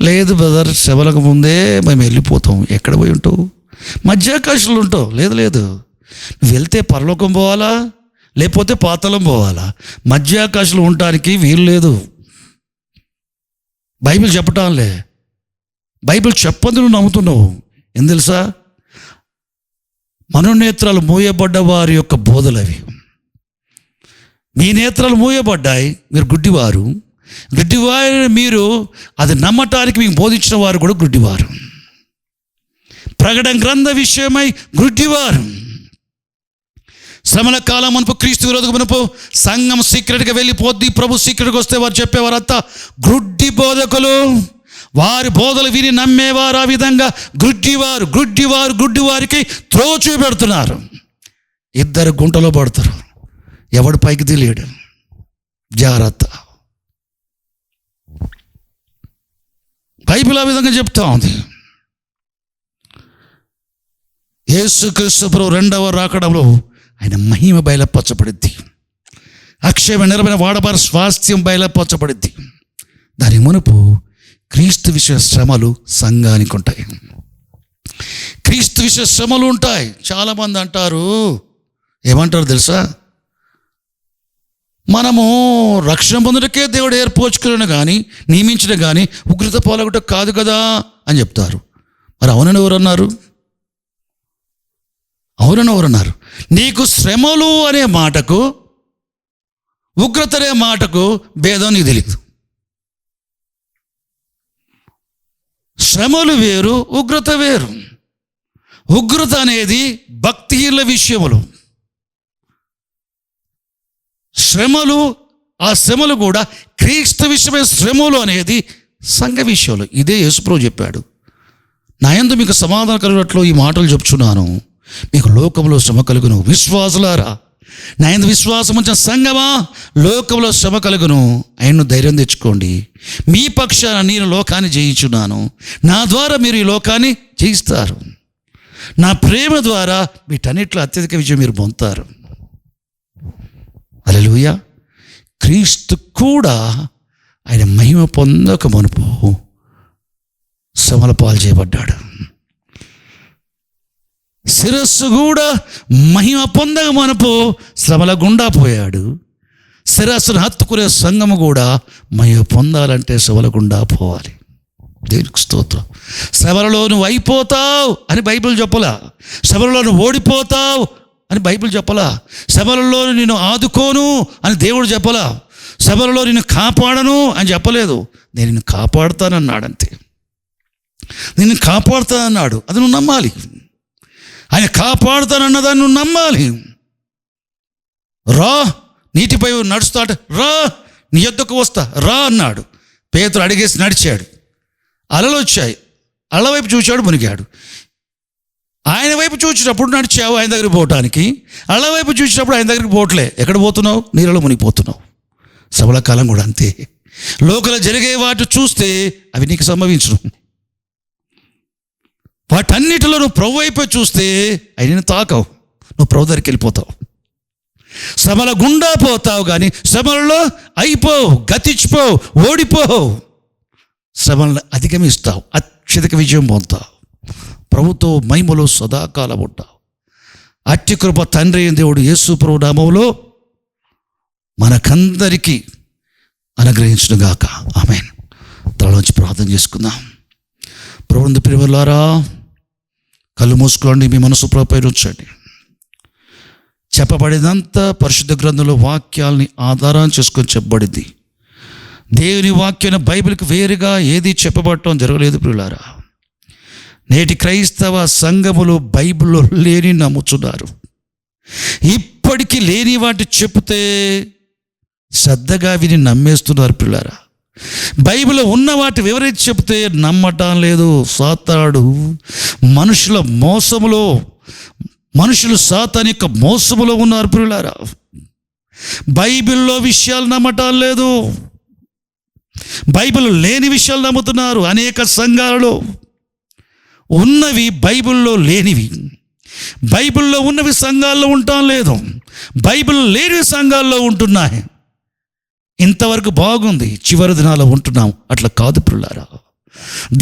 లేదు బ్రదర్, సభలకు ముందే మేము వెళ్ళిపోతాం. ఎక్కడ పోయి ఉంటావు? మధ్యాకాశంలో ఉంటావు. లేదు, నువ్వు వెళ్తే పరలోకం పోవాలా, లేకపోతే పాతాళం పోవాలా. మధ్యాకాశంలో ఉండటానికి వీలు లేదు. బైబిల్ చెప్పటాలే, బైబిల్ చెప్పంది నువ్వు నమ్ముతున్నావు. ఏం తెలుసా? మనోనేత్రాలు మూయబడ్డ వారి యొక్క బోధలు అవి. మీ నేత్రాలు మూయబడ్డాయి, మీరు గుడ్డివారు. మీరు అది నమ్మటానికి మీకు బోధించిన వారు కూడా గుడ్డివారు. ప్రకటన గ్రంథ విషయమై గుడ్డివారు. శ్రమల కాలం మనపు, క్రీస్తు విరోధకు మనపు సంఘం సీక్రెట్గా వెళ్ళిపోద్ది. ప్రభు సీక్రెట్గా వస్తే వారు చెప్పేవారంతా గుడ్డి బోధకులు. వారి బోధలు విని నమ్మేవారు. ఆ విధంగా గుడ్డివారికి త్రోచు పెడుతున్నారు. 2 గుంటలో పడతారు, ఎవడు పైకి తెలియడు. జాగ్రత్త. బైబిల్ ఆ విధంగా చెప్తా ఉంది. యేసుక్రీస్తు ప్రభు 2వ రాకడంలో ఆయన మహిమ బయలుపరచబడిద్ది. అక్షయ నిరమైన వాడబారి స్వాస్థ్యం బయలుపరచబడిద్ది. దాని మునుపు క్రీస్తు విషయ శ్రమలు సంఘానికి ఉంటాయి. క్రీస్తు విషయ శ్రమలు ఉంటాయి. చాలామంది అంటారు, ఏమంటారు తెలుసా? మనము రక్షణ పొందుటకే దేవుడు ఏర్పరచుకున్న కానీ, నియమించిన కానీ ఉగ్రత పాలగొట్ట కాదు కదా అని చెప్తారు. మరి అవునని ఎవరన్నారు? నీకు శ్రమలు అనే మాటకు, ఉగ్రత అనే మాటకు భేదం నీకు తెలియదు. శ్రమలు వేరు, ఉగ్రత వేరు. ఉగ్రత అనేది భక్తిహీనుల విషయములు శ్రమలు, ఆ శ్రమలు కూడా క్రీస్తు విషయమైన శ్రమలు అనేది సంఘ విషయంలో. ఇదే యేసుప్రభువు చెప్పాడు, నా యందు మీకు సమాధానం కలిగినట్లు ఈ మాటలు చెప్తున్నాను, మీకు లోకంలో శ్రమ కలుగును. విశ్వాసులారా, నా యందు విశ్వాసం ఉంచిన సంఘమా, లోకంలో శ్రమ కలుగును, ఆయన్ను ధైర్యం తెచ్చుకోండి. మీ పక్షాన నేను లోకాన్ని జయించున్నాను, నా ద్వారా మీరు ఈ లోకాన్ని జయిస్తారు. నా ప్రేమ ద్వారా వీటన్నిటిలో అత్యధిక విజయం మీరు పొందుతారు. హల్లెలూయా. క్రీస్తు కూడా ఆయన మహిమ పొందక మునుపు శ్రమల పాలు చేయబడ్డాడు. శిరస్సు కూడా మహిమ పొందక మునుపు శ్రమల గుండా పోయాడు. శిరస్సును హత్తుకునే సంఘము కూడా మహిమ పొందాలంటే శ్రమల గుండా పోవాలి. దేవునికి స్తోత్రం. శ్రమలలో నువ్వు అయిపోతావు అని బైబిల్ చెప్పలా, శ్రమలలో నువ్వు ఓడిపోతావు అని బైబిల్ చెప్పలా, శ్రమలలో నేను ఆదుకోను అని దేవుడు చెప్పలా, శ్రమలలో నేను కాపాడను అని చెప్పలేదు. నేను నిన్ను కాపాడుతానన్నాడంతే. నిన్ను కాపాడుతానన్నాడు, అది నువ్వు నమ్మాలి. ఆయన కాపాడుతానన్నదాన్ని నువ్వు నమ్మాలి. రా, నీటిపై నడుస్తాట, రా నీ యొద్దకు వస్తా రా అన్నాడు. పేతురు అడిగేసి నడిచాడు. అలలు వచ్చాయి, అలల వైపు చూశాడు, మునిగాడు. ఆయన వైపు చూసినప్పుడు నడిచావు ఆయన దగ్గరికి పోవటానికి, అలల వైపు చూసినప్పుడు ఆయన దగ్గరికి పోవట్లే. ఎక్కడ పోతున్నావు? నీళ్ళలో మునిగిపోతున్నావు. శ్రమల కాలం కూడా అంతే. లోకల జరిగే వాటి చూస్తే అవి నీకు సంభవించును. వాటన్నిటిలో నువ్వు ప్రభు వైపు చూస్తే అవి నేను తాకవు, నువ్వు ప్రభు దగ్గరికి వెళ్ళిపోతావు. శ్రమల గుండా పోతావు, కానీ శ్రమలలో అయిపోవు, గతించిపోవు, ఓడిపోవు. శ్రమలను అధిగమిస్తావు, అత్యధిక విజయం పొందుతావు, ప్రభుతో మహిమలో సదాకాలం ఉంటావు. అట్టి కృప తండ్రి అయిన దేవుడు యేసు ప్రభు నామములో మనకందరికీ అనుగ్రహించునుగాక. ఆమేన్. తలలోంచి ప్రార్థన చేసుకుందాం. ప్రభువుని ప్రియలారా, కళ్ళు మూసుకోండి, మీ మనసు ప్రభుపై ఉంచండి. చెప్పబడినంత పరిశుద్ధ గ్రంథంలో వాక్యాలని ఆధారం చేసుకొని చెప్పబడింది. దేవుని వాక్యం బైబిల్కి వేరుగా ఏది చెప్పబడటం జరగలేదు ప్రియులారా. నేటి క్రైస్తవ సంఘములు బైబిల్లో లేని నమ్ముతున్నారు. ఇప్పటికీ లేని వాటి చెప్తే శ్రద్ధగా విని నమ్మేస్తున్నారు ప్రియులారా. బైబిల్లో ఉన్న వాటి వివరించి చెప్తే నమ్మటం లేదు. సాతాడు మనుషుల మోసములో, మనుషులు సాతాను యొక్క మోసములో ఉన్నారు ప్రియులారా. బైబిల్లో విషయాలు నమ్మటం లేదు, బైబిల్ లేని విషయాలు నమ్ముతున్నారు. అనేక సంఘాలలో ఉన్నవి బైబిల్లో లేనివి, బైబిల్లో ఉన్నవి సంఘాల్లో ఉండటం లేదు, బైబిల్ లేని సంఘాల్లో ఉంటున్నాయి. ఇంతవరకు బాగుంది, చివరి దినాల్లో ఉంటున్నాం. అట్లా కాదు ప్రియులారా.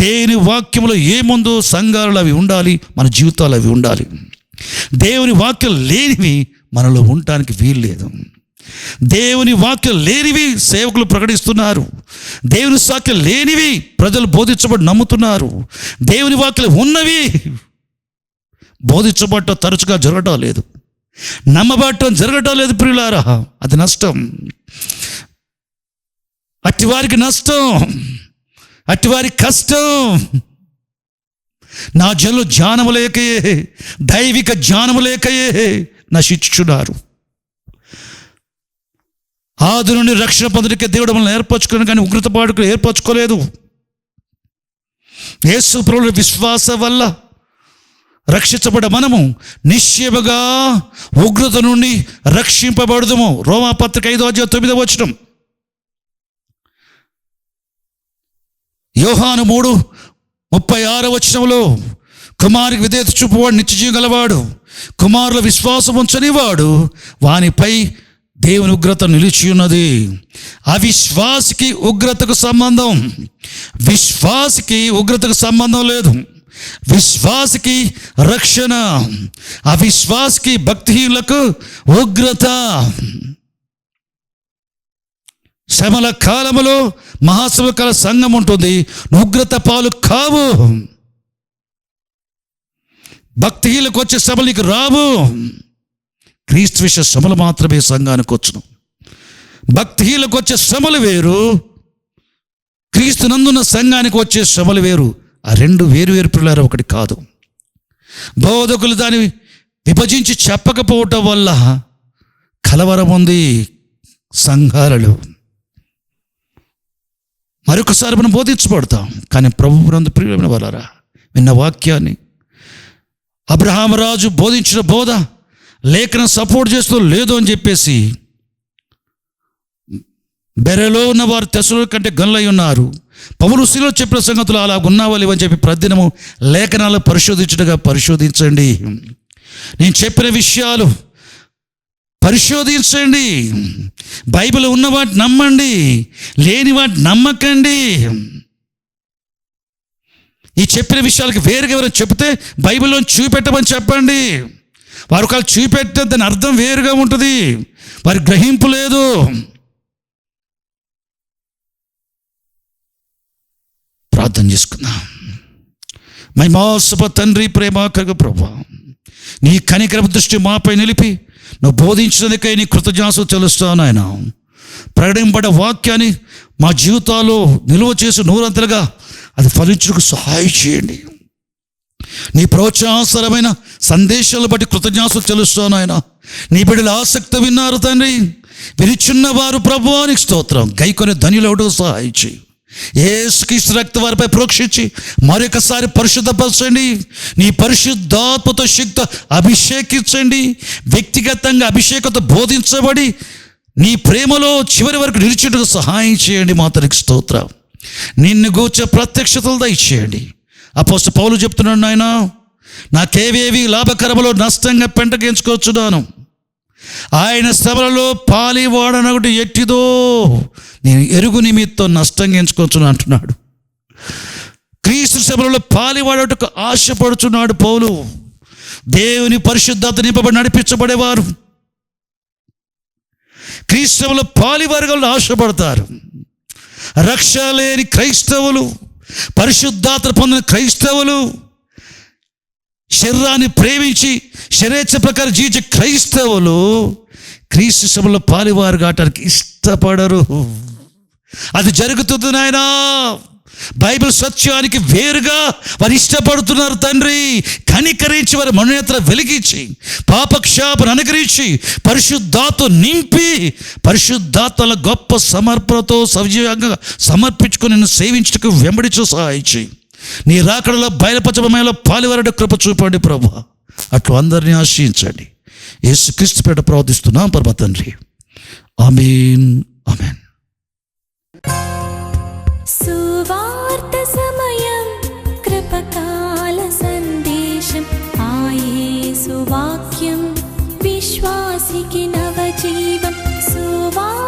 దేవుని వాక్యంలో ఏముందో సంఘాలలో అవి ఉండాలి, మన జీవితాలు అవి ఉండాలి. దేవుని వాక్యం లేనివి మనలో ఉండటానికి వీలు లేదు. దేవుని వాక్యం లేనివి సేవకులు ప్రకటిస్తున్నారు, దేవుని వాక్యం లేనివి ప్రజలు బోధించబడి నమ్ముతున్నారు. దేవుని వాక్యం ఉన్నవి బోధించబడటం తరచుగా జరగటం లేదు, నమ్మబడటం జరగటం లేదు ప్రియులారా. అది నష్టం, అట్టివారికి నష్టం, అట్టివారికి కష్టం. నా జనులు జ్ఞానము లేకయే, దైవిక జ్ఞానము లేకయే నశించుచున్నారు. ఆది నుండి రక్షణ పొందడానికి దేవుడు మనల్ని ఏర్పరచుకున్నాడు, కానీ ఉగ్రత పాడుకు ఏర్పరచుకోలేదు. యేసు ప్రభువుల విశ్వాసం వల్ల రక్షించబడ్డ మనము నిశ్చయముగా ఉగ్రత నుండి రక్షింపబడదుము. రోమాపత్రిక 5:9. యోహాను 3:36 కుమారునికి విధేయత చూపువాడు నిత్యజీవం గలవాడు, కుమారుల విశ్వాసం ఉంచనివాడు వానిపై దేవుని ఉగ్రత నిలిచి ఉన్నది. అవిశ్వాసికి ఉగ్రతకు సంబంధం, విశ్వాసికి ఉగ్రతకు సంబంధం లేదు. విశ్వాసికి రక్షణ, అవిశ్వాసికి భక్తిహీనులకు ఉగ్రత. శ్రమల కాలములో మహాసభ కాల సంఘం ఉంటుంది, ఉగ్రత పాలు కావు. భక్తిహీనులకు వచ్చే శ్రమలు నీకు రావు. క్రీస్తు విషయ శ్రమలు మాత్రమే సంఘానికి వచ్చును. భక్తిహీనులకు వచ్చే శ్రమలు వేరు, క్రీస్తు నందున్న సంఘానికి వచ్చే శ్రమలు వేరు. ఆ రెండు వేరు వేరు పిల్లలు ఒకటి కాదు. బోధకులు దాని విభజించి చెప్పకపోవటం వల్ల కలవరం ఉంది సంఘాలలో. మరొకసారి మనం బోధించబడతాం. కానీ ప్రభువునందు ప్రియమైన వాళ్ళారా, విన్న వాక్యాన్ని అబ్రహాం రాజు బోధించిన బోధ లేఖనం సపోర్ట్ చేస్తూ లేదు అని చెప్పేసి బెరలో ఉన్న వారు తెసలోనిక కంటే గనులై ఉన్నారు, పౌలు శిలో చెప్పిన సంగతులు అలా ఉన్నావాలి అని చెప్పి ప్రతిదినము లేఖనాలు పరిశోధించండి. నేను చెప్పిన విషయాలు పరిశోధించండి. బైబిల్ ఉన్న వాటిని నమ్మండి, లేని వాటిని నమ్మకండి. ఈ చెప్పిన విషయాలకి వేరుగా ఎవరైనా చెప్తే బైబిల్లో చూపెట్టమని చెప్పండి. వారు ఒకవేళ చూపెట్టే దాని అర్థం వేరుగా ఉంటుంది, వారి గ్రహింపు లేదు. ప్రార్థన చేసుకుందాం. మహిమాసప తండ్రి, ప్రేమాకరగ ప్రభువా, నీ కనికరపు దృష్టి మాపై నిలిపి నువ్వు బోధించినందుకై నీ కృతజ్ఞతలు చెల్లిస్తాను ఆయన. ప్రకటింపబడే వాక్యాన్ని మా జీవితాల్లో నిలువ చేసి నూరంతలుగా అది ఫలించుటకు సహాయం చేయండి. నీ ప్రోత్సాహకరమైన సందేశాలను బట్టి కృతజ్ఞతలు చెల్లిస్తాను ఆయన. నీ బిడ్డలు ఆసక్తి విన్నారు తండ్రి, విరిచున్న వారు ప్రభువానికి స్తోత్రం. గైకొని ధన్యులవుటకు సహాయం చేయి. యేసుక్రీస్తు రక్త వారిపై ప్రోక్షించి మరొకసారి పరిశుద్ధపరచండి. నీ పరిశుద్ధాత్మతో శక్తి అభిషేకించండి. వ్యక్తిగతంగా అభిషేకంతో బోధించబడి నీ ప్రేమలో చివరి వరకు నిలిచేట్టుకు సహాయం చేయండి. మా తనకి స్తోత్రం. నిన్ను గూర్చే ప్రత్యక్షతలు దయచేయండి. అపోస్తలుడు పౌలు చెప్తున్నాడు, నాయన నాకేవేవి లాభకరములో నష్టంగా పెంటగించుకొచ్చున్నాను, ఆయన శ్రమలలో పాలివాడనొకటి ఎట్టిదో నేను ఎరుగు నిమిత్తం నష్టంగా ఎంచుకొచ్చును అంటున్నాడు. క్రీస్తు శ్రమలలో పాలివాడటకు ఆశపడుచున్నాడు పౌలు. దేవుని పరిశుద్ధత నింపబడి నడిపించబడేవారు క్రీస్తు శ్రమలో పాలివర్గంలో ఆశపడతారు. రక్షణ లేని క్రైస్తవులు, పరిశుద్ధాత్మ పొందిన క్రైస్తవులు, శరీరాన్ని ప్రేమించి శరీరేచ్ఛ ప్రకారం జీవించే క్రైస్తవులు క్రీస్తు సభలో పాలివారు కావటానికి ఇష్టపడరు. అది జరుగుతుంది నాయనా. బైబిల్ సత్యానికి వేరుగా వారు ఇష్టపడుతున్నారు తండ్రి. కనికరించి వారి మనోనేత్ర వెలిగించి పాపక్షాపను అనుగ్రహించి పరిశుద్ధాత్మ నింపి పరిశుద్ధాత్మల గొప్ప సమర్పణతో సజీవంగా సమర్పించుకొని నిన్ను సేవించుటకు వెంబడించు సహాయం చేయి. నీ రాకడలో బయలుపరచబమేలో పాలివారుడు కృప చూపండి ప్రభువా. అట్లు అందరినీ ఆశ్రయించండి. యేసుక్రీస్తు పేట ప్రార్థిస్తున్నాం పరమ తండ్రి. ఆమేన్, ఆమేన్. సువార్త సమయం, కృపకాల సందేశం, ఆ యేసు వాక్యం విశ్వాసికి నవజీవం. సువార్త